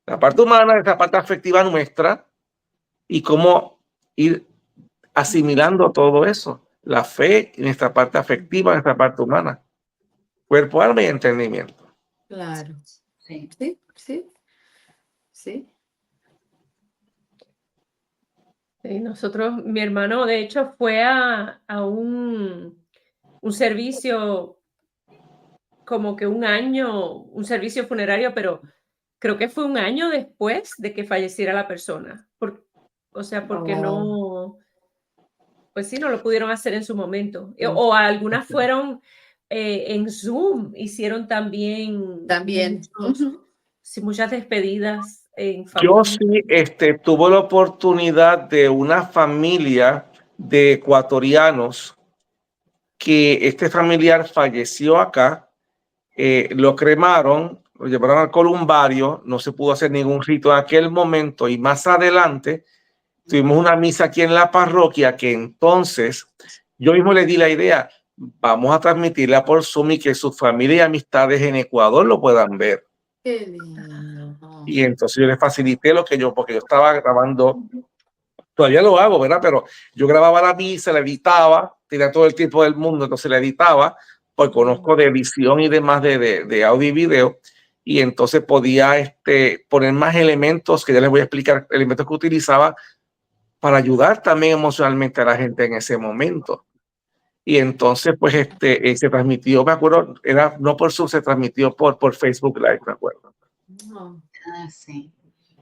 la parte humana, de esa parte afectiva nuestra, y cómo ir asimilando todo eso. La fe, nuestra parte afectiva, nuestra parte humana. Cuerpo, alma y entendimiento. Claro. Sí. Sí, sí, sí. Sí, nosotros, mi hermano, de hecho, fue a un servicio, como que un año, un servicio funerario, pero creo que fue un año después de que falleciera la persona. O sea, porque no, pues sí, no lo pudieron hacer en su momento. O algunas fueron en Zoom, hicieron también También. sí, muchas despedidas en Yo familia. sí tuve la oportunidad de una familia de ecuatorianos que este familiar falleció acá, lo cremaron, lo llevaron al columbario, no se pudo hacer ningún rito en aquel momento y más adelante tuvimos una misa aquí en la parroquia que entonces yo mismo le di la idea, vamos a transmitirla por Zoom y que su familia y amistades en Ecuador lo puedan ver. Qué lindo. Y entonces yo le facilité porque yo estaba grabando, todavía lo hago, ¿verdad? Pero yo grababa la misa, la editaba, tenía todo el tiempo del mundo, entonces la editaba, pues conozco de edición y demás de audio y video, y entonces podía poner más elementos, que ya les voy a explicar, elementos que utilizaba para ayudar también emocionalmente a la gente en ese momento. Y entonces, pues, se transmitió, me acuerdo, no por Zoom, se transmitió por Facebook Live, me acuerdo. Ah, sí.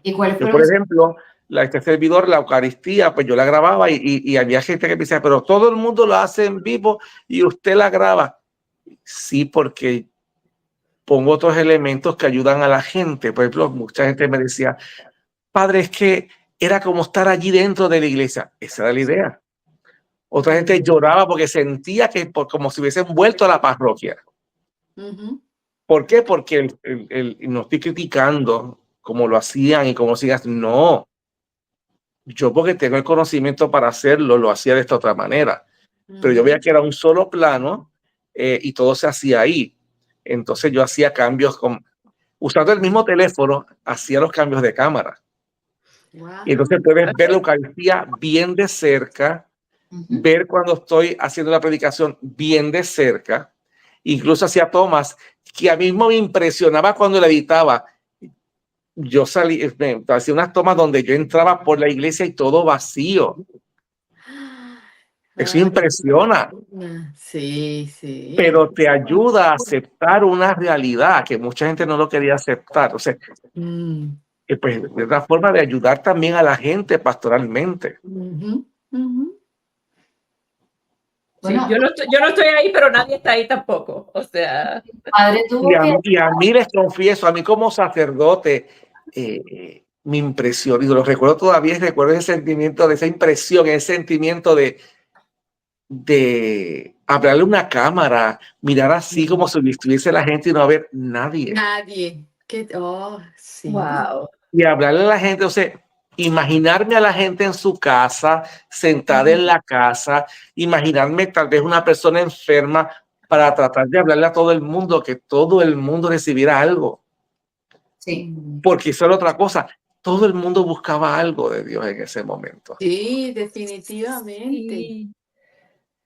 ¿Y cuáles Yo, fueron por ejemplo, este servidor, la Eucaristía, pues yo la grababa y había gente que me decía, pero todo el mundo lo hace en vivo y usted la graba. Sí, porque pongo otros elementos que ayudan a la gente. Por ejemplo, mucha gente me decía, padre, es que era como estar allí dentro de la iglesia. Esa era la idea. Otra gente lloraba porque sentía que como si hubiesen vuelto a la parroquia. ¿Por qué? Porque no estoy criticando como lo hacían y como sigas. No, yo porque tengo el conocimiento para hacerlo, lo hacía de esta otra manera. Pero yo veía que era un solo plano y todo se hacía ahí. Entonces yo hacía cambios usando el mismo teléfono, hacía los cambios de cámara. Y entonces puedes ver la Eucaristía bien de cerca, ver cuando estoy haciendo la predicación bien de cerca. Incluso hacía tomas que a mí mismo me impresionaba cuando la editaba. Yo hacía unas tomas donde yo entraba por la iglesia y todo vacío. Eso impresiona, Sí, sí. pero te ayuda a aceptar una realidad que mucha gente no lo quería aceptar. O sea, pues es una forma de ayudar también a la gente pastoralmente. Sí, Bueno, yo no estoy ahí, pero nadie está ahí tampoco. O sea, padre tuvo Y a mí les confieso, a mí como sacerdote, me impresionó, y lo recuerdo todavía, recuerdo ese sentimiento, de esa impresión, ese sentimiento de hablarle a una cámara, mirar así como si estuviese la gente y no haber nadie. Nadie. Sí. wow. Y hablarle a la gente, o sea, imaginarme a la gente en su casa, sentada en la casa, imaginarme tal vez una persona enferma para tratar de hablarle a todo el mundo, que todo el mundo recibiera algo. Sí. Porque eso era otra cosa. Todo el mundo buscaba algo de Dios en ese momento. Sí, definitivamente. Sí.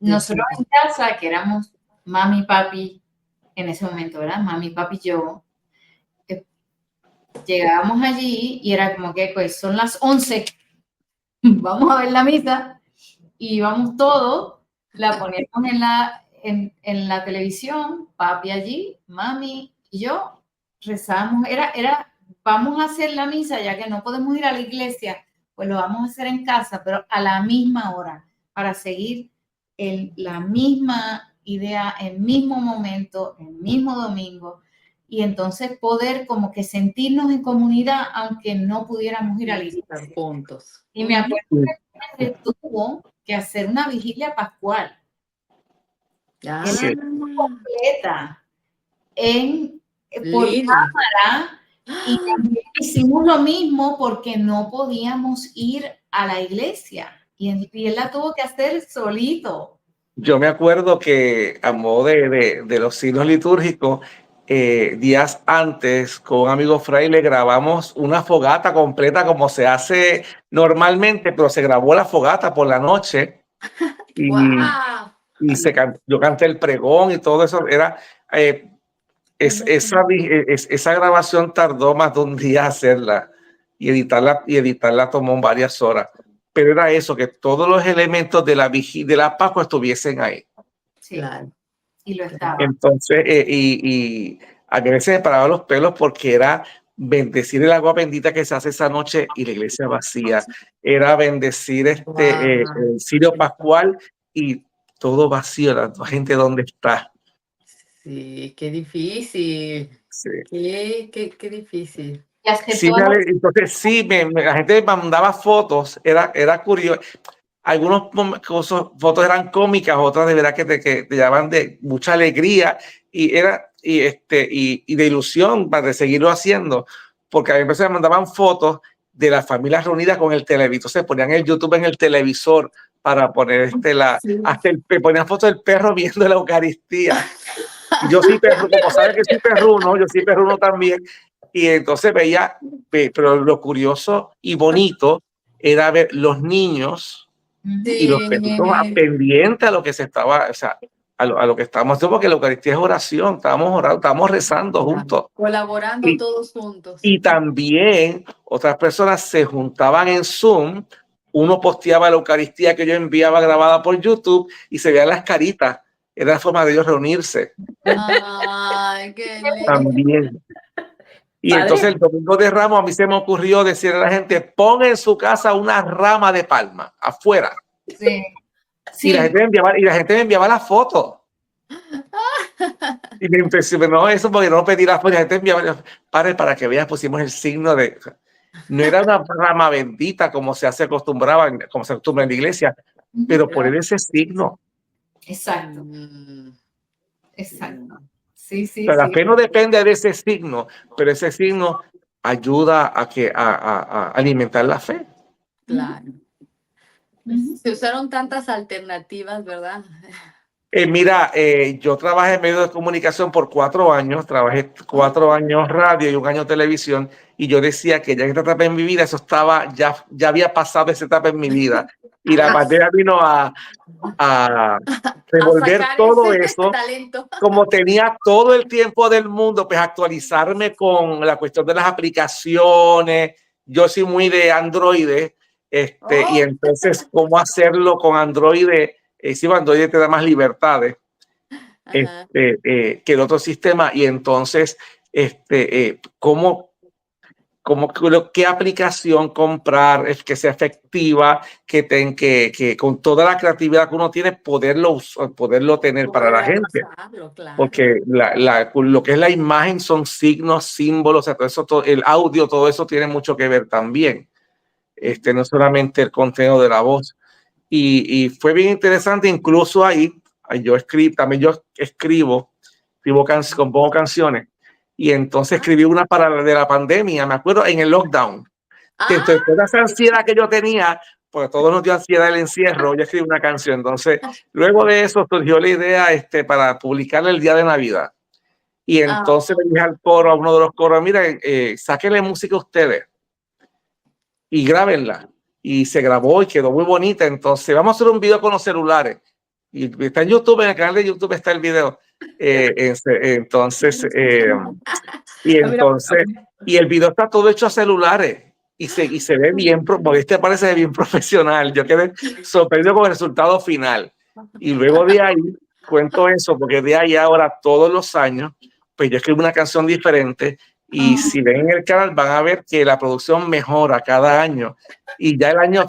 Nosotros en casa, que éramos mami, papi, en ese momento, ¿verdad? Mami, papi y yo, llegábamos allí y era como que, pues, son las 11, vamos a ver la misa, y íbamos todos, la poníamos en la televisión, papi allí, mami y yo, rezamos, vamos a hacer la misa, ya que no podemos ir a la iglesia, pues lo vamos a hacer en casa, pero a la misma hora, para seguir la misma idea, el mismo momento, el mismo domingo, y entonces poder como que sentirnos en comunidad, aunque no pudiéramos ir a la iglesia. Puntos. Y me acuerdo que estuvo que hacer una vigilia pascual Sí. completa por Lindo. cámara, y también hicimos lo mismo porque no podíamos ir a la iglesia y él la tuvo que hacer solito. Yo me acuerdo que a modo de los signos litúrgicos, días antes con un amigo fraile grabamos una fogata completa como se hace normalmente, pero se grabó la fogata por la noche y, ¡Wow! yo canté el pregón y todo eso. Era, esa grabación tardó más de un día hacerla y editarla tomó varias horas. Pero era eso, que todos los elementos de la Pascua estuviesen ahí. Sí, Claro. y lo estaba. Entonces, y a veces me paraba los pelos porque era bendecir el agua bendita que se hace esa noche y la iglesia vacía. Era bendecir el cirio pascual y todo vacío. La gente, ¿dónde está? Sí, qué difícil. Sí. Qué difícil. Sí, entonces sí, la gente me mandaba fotos, era curioso. Algunos fotos eran cómicas, otras de verdad que te llevaban de mucha alegría y de ilusión para seguirlo haciendo, porque a veces me mandaban fotos de las familias reunidas con el televisor, se ponían el YouTube en el televisor para poner ponían fotos del perro viendo la Eucaristía. Y yo soy perro, como sabes que soy perruno, yo soy perruno también. Y entonces veía, pero lo curioso y bonito era ver los niños y los perritos pendientes a lo que se estaba, o sea, a lo que estábamos haciendo, porque la Eucaristía es oración, estábamos orando, estábamos rezando juntos. Colaborando todos juntos. Y también otras personas se juntaban en Zoom, uno posteaba la Eucaristía que yo enviaba grabada por YouTube y se veían las caritas. Era la forma de ellos reunirse. Ay, qué lindo. También. Y Padre. entonces el domingo de Ramos a mí se me ocurrió decirle a la gente, ponga en su casa una rama de palma afuera. Sí. Y la gente me enviaba las fotos. Y me impresionó eso porque no pedí las fotos. La gente me enviaba, padre, para que veas, pusimos el signo de... No era una rama bendita como se acostumbra en la iglesia, pero poner ese signo. Exacto. Exacto. Sí, sí, Pero la sí. fe no depende de ese signo, pero ese signo ayuda a alimentar la fe. Claro. Se usaron tantas alternativas, ¿verdad? Mira, yo trabajé en medios de comunicación por 4 años, trabajé 4 años radio y 1 año televisión, y yo decía que ya en esta etapa en mi vida, eso estaba, ya había pasado esa etapa en mi vida, y la pandemia vino a revolver todo eso. Talento. Como tenía todo el tiempo del mundo, pues actualizarme con la cuestión de las aplicaciones. Yo soy muy de Android, y entonces cómo hacerlo con Android. Si Android te da más libertades que el otro sistema, y entonces qué aplicación comprar es que sea efectiva, que con toda la creatividad que uno tiene poderlo tener para la gente. Claro. Porque lo que es la imagen son signos, símbolos, o sea, todo eso, el audio, todo eso tiene mucho que ver también. No solamente el contenido de la voz. Y fue bien interesante, incluso ahí yo escribo, compongo canciones, y entonces escribí una para de la pandemia, me acuerdo, en el lockdown. Entonces, toda esa ansiedad que yo tenía, porque todos nos dio ansiedad el encierro, yo escribí una canción. Entonces, luego de eso surgió la idea para publicarla el día de Navidad. Y entonces le dije al coro, a uno de los coros, mira, sáquenle música a ustedes y grábenla. Y se grabó y quedó muy bonita. Entonces, vamos a hacer un video con los celulares. Y está en YouTube, en el canal de YouTube está el video. Y el video está todo hecho a celulares. Y se ve bien, este parece bien profesional. Yo quedé sorprendido con el resultado final. Y luego de ahí, cuento eso, porque de ahí ahora todos los años, pues yo escribo una canción diferente. Y si ven en el canal, van a ver que la producción mejora cada año. Y ya el año,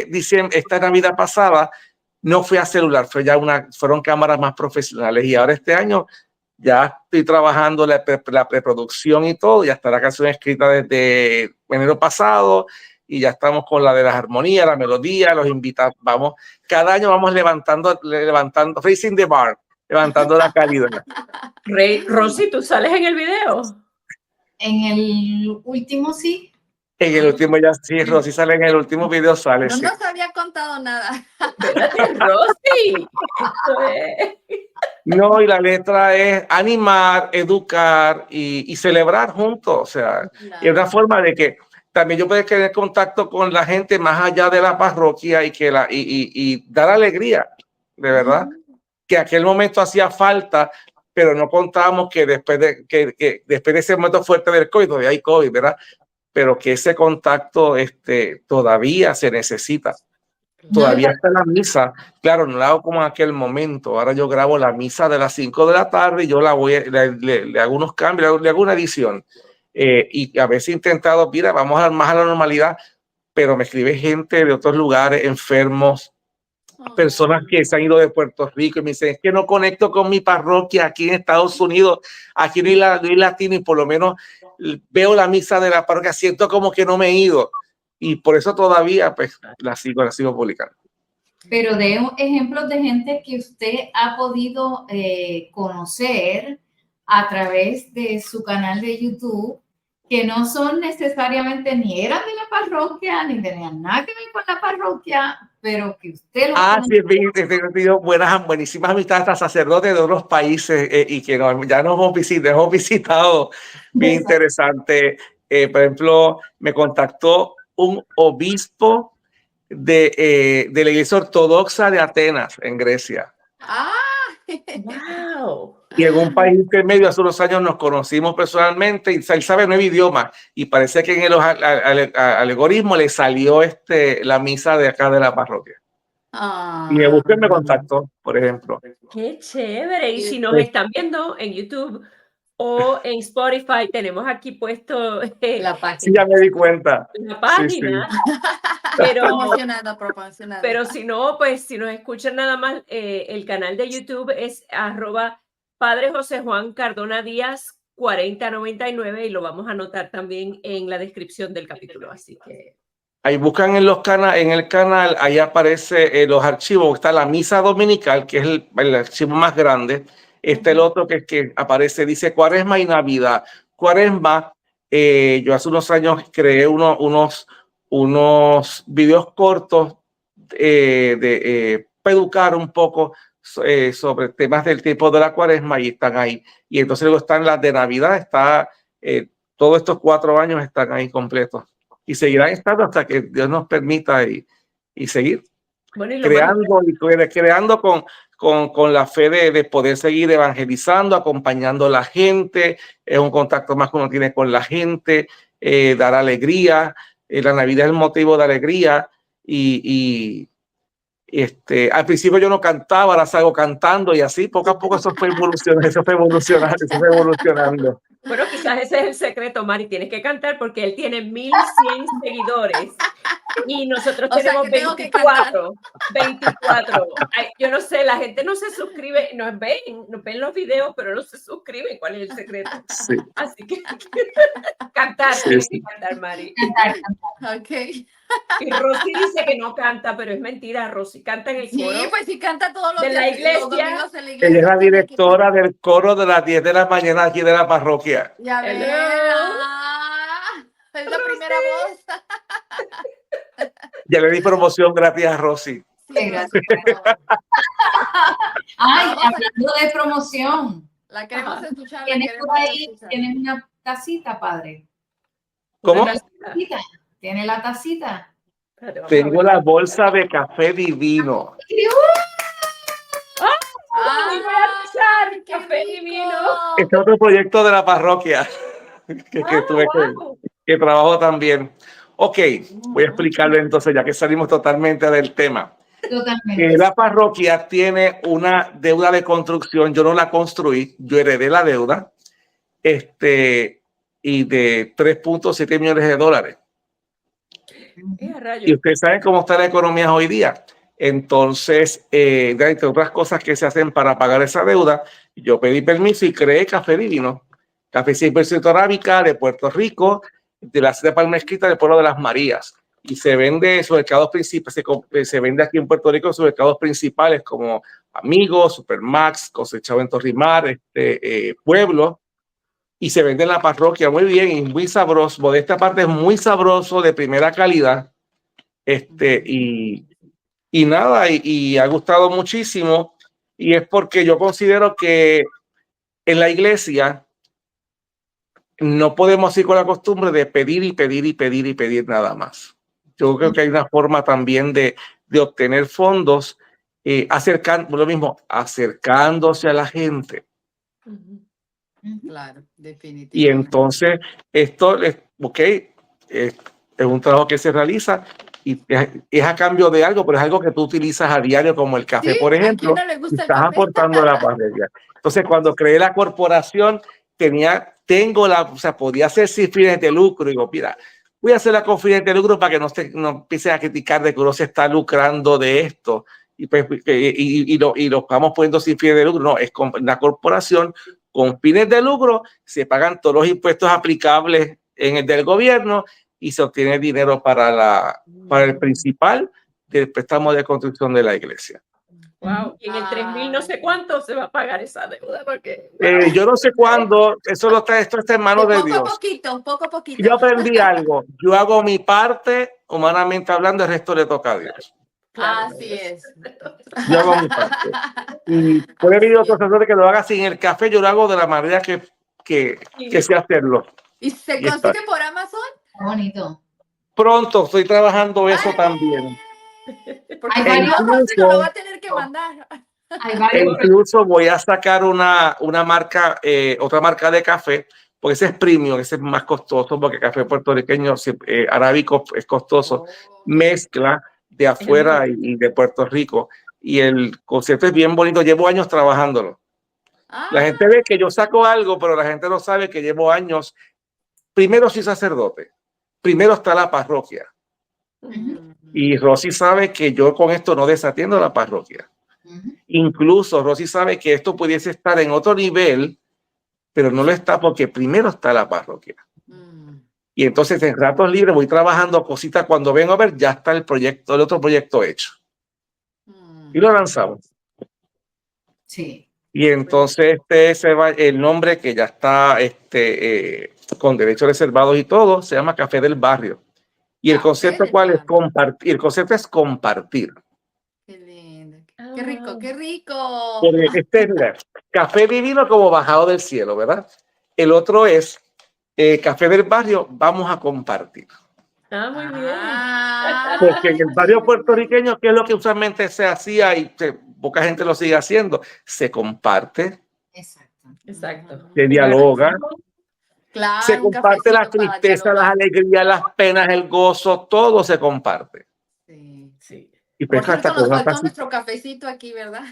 diciembre, esta Navidad pasada, no fue a celular, fueron cámaras más profesionales. Y ahora este año ya estoy trabajando la preproducción y todo. Ya está la canción escrita desde enero pasado. y ya estamos con la de las armonías, la melodía, los invitados. Vamos, cada año vamos levantando, raising the bar, levantando la calidad. Rosy, ¿tú sales en el video? En el último sí. En el último ya sí, Rosy sale en el último video, sale. No sí. nos había contado nada. Espérate, Rosy. Esto es... No, y la letra es animar, educar y celebrar juntos. O sea, es una forma de que también yo pueda tener contacto con la gente más allá de la parroquia y dar alegría, de verdad. Que aquel momento hacía falta, pero no contábamos que después de ese momento fuerte del COVID, todavía hay COVID, ¿verdad? Pero que ese contacto todavía se necesita. Todavía está la misa, claro, no la hago como en aquel momento. Ahora yo grabo la misa de las 5 de la tarde y yo le hago unos cambios, le hago una edición. Y a veces he intentado, mira, vamos más a la normalidad, pero me escribe gente de otros lugares, enfermos, personas que se han ido de Puerto Rico y me dicen, es que no conecto con mi parroquia aquí en Estados Unidos, aquí no hay latino y por lo menos veo la misa de la parroquia, siento como que no me he ido. Y por eso todavía pues la sigo publicando. Pero de ejemplos de gente que usted ha podido conocer a través de su canal de YouTube, que no son necesariamente ni eran de la parroquia, ni tenían nada que ver con la parroquia, pero que usted los sí, he tenido buenísimas amistades hasta sacerdotes de otros países y que ya nos hemos visitado bien interesante. Por ejemplo, me contactó un obispo de la Iglesia Ortodoxa de Atenas, en Grecia. ¡Wow! Y en un país intermedio, hace unos años nos conocimos personalmente y él sabe 9 idiomas y parece que en el alegorismo le salió la misa de acá de la parroquia. Y me buscó y me contactó, por ejemplo. ¡Qué chévere! Y si nos están viendo en YouTube o en Spotify, tenemos aquí puesto la página. Sí, ya me di cuenta. La página. Sí. Promocionada. Pero si no, pues si nos escuchan nada más, el canal de YouTube es @Padre José Juan Cardona Díaz 4099 y lo vamos a anotar también en la descripción del capítulo. Así que ahí buscan en el canal, ahí aparece los archivos. Está la misa dominical, que es el archivo más grande. Está el otro que aparece, dice Cuaresma y Navidad. Cuaresma, yo hace unos años creé unos videos cortos para educar un poco sobre temas del tiempo de la Cuaresma y están ahí. Y entonces luego están las de Navidad, todos estos 4 años están ahí completos. Y seguirán estando hasta que Dios nos permita y seguir creando con la fe de poder seguir evangelizando, acompañando a la gente. Es un contacto más que uno tiene con la gente, dar alegría. La Navidad es el motivo de alegría al principio yo no cantaba, ahora salgo cantando y así poco a poco eso fue evolucionando. Bueno, quizás ese es el secreto, Mari, tienes que cantar porque él tiene 1100 seguidores y nosotros tenemos 24. Ay, yo no sé, la gente no se suscribe, nos ven los videos, pero no se suscriben. ¿Cuál es el secreto? Sí. Así que cantar, tienes que cantar, Mari. Cantar. Okay. Y Rosy dice que no canta, pero es mentira. Rosy canta en el coro. Sí, pues sí canta todos los de días, la iglesia. los domingos en la iglesia. Ella es la directora del coro de las 10 de la mañana aquí de la parroquia. Ya ves. Es la primera voz. Ya le di promoción gracias a Rosy. Sí, gracias. Ay, hablando de promoción. La queremos escuchar. ¿Tienes por ahí? ¿Tienes una tacita, padre? ¿Cómo? ¿Tiene la tacita? Tengo la bolsa de café divino. Voy a empezar café divino. Este es otro proyecto de la parroquia que trabajo también. Ok, voy a explicarlo entonces, ya que salimos totalmente del tema. Totalmente. La parroquia tiene una deuda de construcción. Yo no la construí, yo heredé la deuda y de $3.7 millones. Y ustedes saben cómo está la economía hoy día. Entonces, entre otras cosas que se hacen para pagar esa deuda, yo pedí permiso y creé Café Divino, café 100% arábica de Puerto Rico, de la ciudad de Palma Escrita, del pueblo de Las Marías. y se vende en supermercados principales, se vende aquí en Puerto Rico en supermercados principales como Amigos, Supermax, Cosechado en Torrimar, Pueblo, y se vende en la parroquia muy bien y muy sabroso. De esta parte es muy sabroso, de primera calidad, y nada, y ha gustado muchísimo, y es porque yo considero que en la iglesia no podemos ir con la costumbre de pedir y pedir y pedir y pedir nada más. Yo creo que hay una forma también de obtener fondos, acercándose a la gente. Claro, definitivamente. Y entonces esto es, es un trabajo que se realiza y es a cambio de algo, pero es algo que tú utilizas a diario, como el café, Sí, por ¿a ejemplo, quién no le gusta el estás café? aportando a la parroquia. Entonces, cuando creé la corporación, podía hacer sin fines de lucro. Digo, mira, voy a hacer la con fines de lucro para que no empiecen a criticar de que uno se está lucrando de esto. Y, pues, lo vamos poniendo sin fines de lucro. No, es con la corporación con fines de lucro, se pagan todos los impuestos aplicables en el del gobierno y se obtiene dinero para el principal del préstamo de construcción de la iglesia. Wow, y en el 3,000 no sé cuánto se va a pagar esa deuda, porque yo no sé cuándo, esto está en manos de Dios. Poco a poquito. Yo aprendí algo, yo hago mi parte, humanamente hablando, el resto le toca a Dios. claro, Así es. Yo hago mi parte. Y puede haber otros asesores que lo haga sin el café, yo lo hago de la manera que sé hacerlo. ¿Y se consigue por Amazon? Bonito. Pronto estoy trabajando eso también. Porque Hay varios, no lo va a tener que mandar. hay varios. Incluso voy a sacar una marca, otra marca de café, porque ese es premium, ese es más costoso, porque el café puertorriqueño arábico es costoso. Mezcla de afuera y de Puerto Rico. Y el concepto es bien bonito, llevo años trabajándolo. La gente ve que yo saco algo, pero la gente no sabe que llevo años. Primero soy sacerdote, primero está la parroquia. Y Rosy sabe que yo con esto no desatiendo la parroquia. Incluso Rosy sabe que esto pudiese estar en otro nivel, pero no lo está porque primero está la parroquia. Y entonces en ratos libres voy trabajando cositas. Cuando vengo a ver, ya está el otro proyecto hecho. Y lo lanzamos. Sí. Y entonces el nombre que ya está con derechos reservados y todo, se llama Café del Barrio. Y el concepto ¿cuál es? Compartir. El concepto es compartir. Qué lindo. Qué rico, qué rico. Mira, Café Divino como bajado del cielo, ¿verdad? El otro es Café del Barrio, vamos a compartir. Muy bien. Porque en el barrio puertorriqueño, ¿qué es lo que usualmente se hacía y poca gente lo sigue haciendo? Se comparte. Exacto. Se dialoga. Claro, Se comparte la tristeza, las alegrías, las penas, el gozo, todo se comparte. Sí, sí. Y por cierto, nos faltó nuestro cafecito aquí, ¿verdad?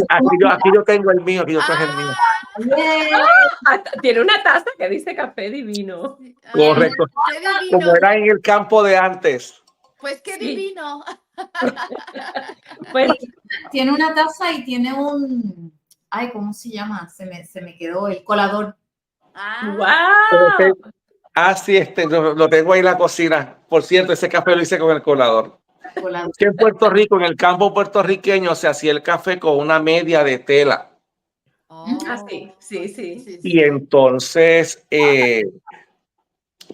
Aquí yo tengo el mío, aquí yo traje el mío. Tiene una taza que dice Café Divino. Correcto. Como era en el campo de antes. Pues qué divino. Pues, tiene una taza y tiene ay, ¿cómo se llama? Se me quedó el colador. ¡Wow! Sí, lo tengo ahí en la cocina. Por cierto, ese café lo hice con el colador. Que en Puerto Rico, en el campo puertorriqueño, se hacía el café con una media de tela. Sí. Y entonces,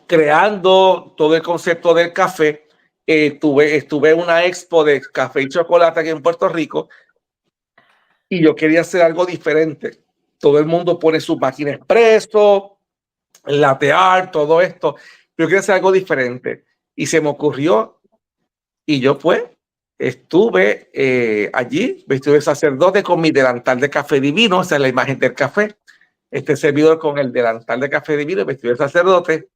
creando todo el concepto del café, estuve en una expo de café y chocolate aquí en Puerto Rico y yo quería hacer algo diferente. Todo el mundo pone su máquina expreso, latte art, todo esto. Yo quería hacer algo diferente y se me ocurrió y yo pues estuve allí, vestido de sacerdote con mi delantal de café divino, esa es la imagen del café. Este servidor con el delantal de café divino, vestido de sacerdote.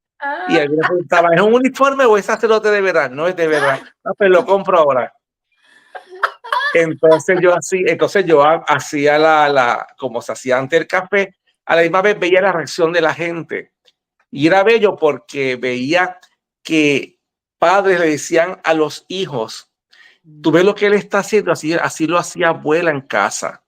Y alguien me preguntaba, ¿es un uniforme o es sacerdote de verdad? No es de verdad. Pues lo compro ahora. Entonces yo hacía como se hacía antes el café, a la misma vez veía la reacción de la gente. Y era bello porque veía que padres le decían a los hijos, tú ves lo que él está haciendo, así lo hacía abuela en casa.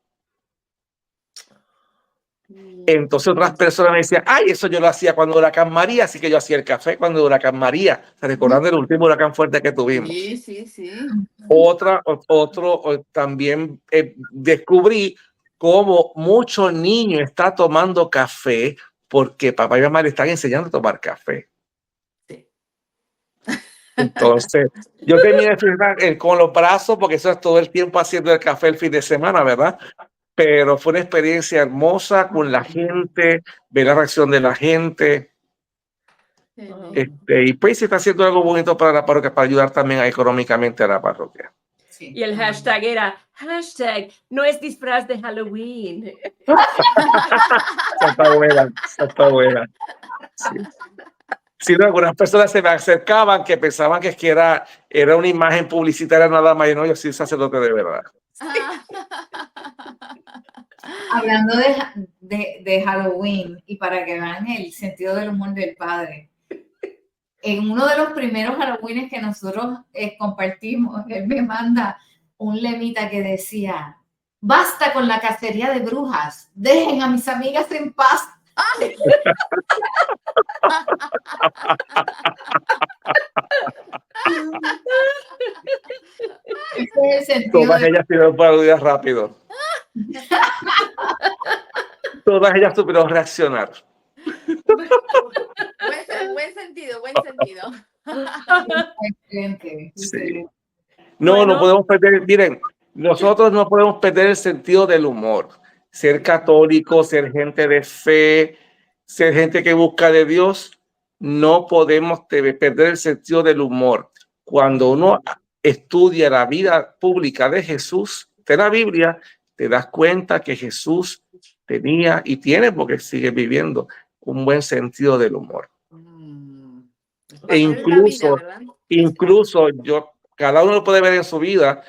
Entonces otras personas me decían, ay, eso yo lo hacía cuando Huracán María, así que yo hacía el café cuando Huracán María, recordando el último huracán fuerte que tuvimos. Sí. También descubrí cómo muchos niños están tomando café porque papá y mamá le están enseñando a tomar café. Sí. Entonces, yo terminé de firmar con los brazos, porque eso es todo el tiempo haciendo el café el fin de semana, ¿verdad? Pero fue una experiencia hermosa con la gente, ver la reacción de la gente. Y pues se está haciendo algo bonito para la parroquia, para ayudar también económicamente a la parroquia. Sí. Y el hashtag era, no es disfraz de Halloween. Está buena. Sí. Sí, no, algunas personas se me acercaban que pensaban que era una imagen publicitaria nada más, y no, yo soy sacerdote de verdad. Hablando de Halloween, y para que vean el sentido del humor del padre, en uno de los primeros Halloween que nosotros compartimos, él me manda un lemita que decía, basta con la cacería de brujas, dejen a mis amigas en paz. Todas ellas tuvieron parodias rápido. Todas ellas supieron reaccionar. Buen sentido. Excelente. Sí. No podemos perder, miren, nosotros no podemos perder el sentido del humor. Ser católico, ser gente de fe, ser gente que busca de Dios, no podemos perder el sentido del humor. Cuando uno estudia la vida pública de Jesús, de la Biblia, te das cuenta que Jesús tenía y tiene, porque sigue viviendo, un buen sentido del humor. E incluso cada uno lo puede ver en su vida,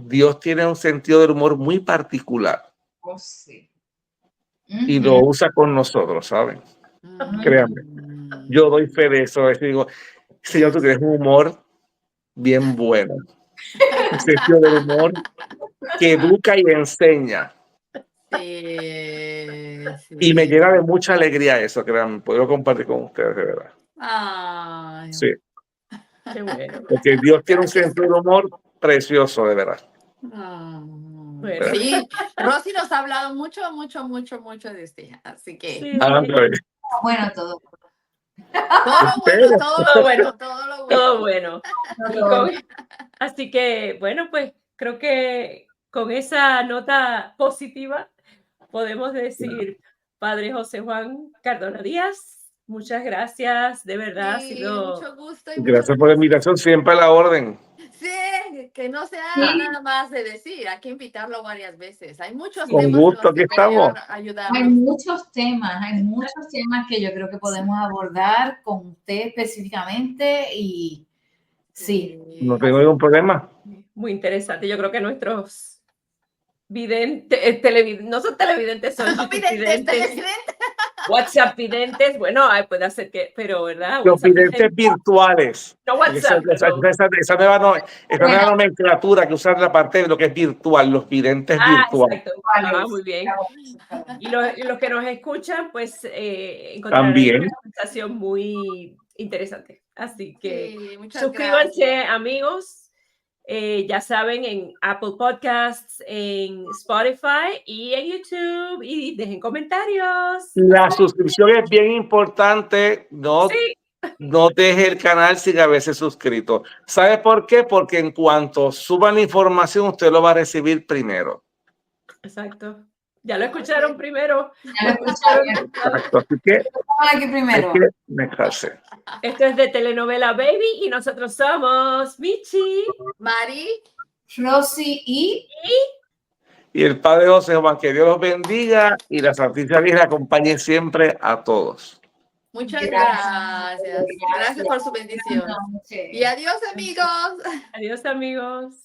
Dios tiene un sentido del humor muy particular. Oh, sí. Y lo usa con nosotros, ¿saben? Créanme. Yo doy fe de eso. Digo, Señor, tú tienes un humor bien bueno. Un sentido del humor que educa y enseña. Sí. Y me llena de mucha alegría eso, créanme. Puedo compartir con ustedes, de verdad. Ay. Sí. Qué bueno. Porque Dios tiene un sentido del humor precioso, de verdad. Bueno. Sí, Rosy nos ha hablado mucho de este, así que Sí. Bueno, todo. Todo bueno. Así que, bueno, pues creo que con esa nota positiva podemos decir, Padre José Juan Cardona Díaz, muchas gracias, de verdad. Sí, mucho gusto. Gracias por la invitación, siempre a la orden. Sí, que no sea nada más de decir, hay que invitarlo varias veces. Hay muchos Con temas gusto, aquí estamos. Hay muchos temas que yo creo que podemos abordar con usted específicamente y sí. No tengo ningún problema. Muy interesante. Yo creo que nuestros videntes, no son televidentes, son videntes. WhatsApp videntes, bueno, puede hacer que, pero ¿verdad? Los videntes virtuales. No WhatsApp. Esa nueva nomenclatura que usan la parte de lo que es virtual, los videntes virtuales. Exacto. Muy bien. Y los que nos escuchan, pues encontrarán una conversación muy interesante. Así que suscríbanse, amigos. Ya saben, en Apple Podcasts, en Spotify y en YouTube, y dejen comentarios. La suscripción es bien importante. No deje el canal sin haberse suscrito. ¿Sabe por qué? Porque en cuanto suban la información, usted lo va a recibir primero. Exacto. Ya lo escucharon primero. Exacto. Así que aquí primero. Esto es de Telenovela Baby y nosotros somos Michi, Mari, Rosy y el Padre José Juan. Que Dios los bendiga y la Santísima Virgen acompañe siempre a todos. Muchas gracias. Gracias por su bendición. Y adiós, amigos. Adiós, amigos.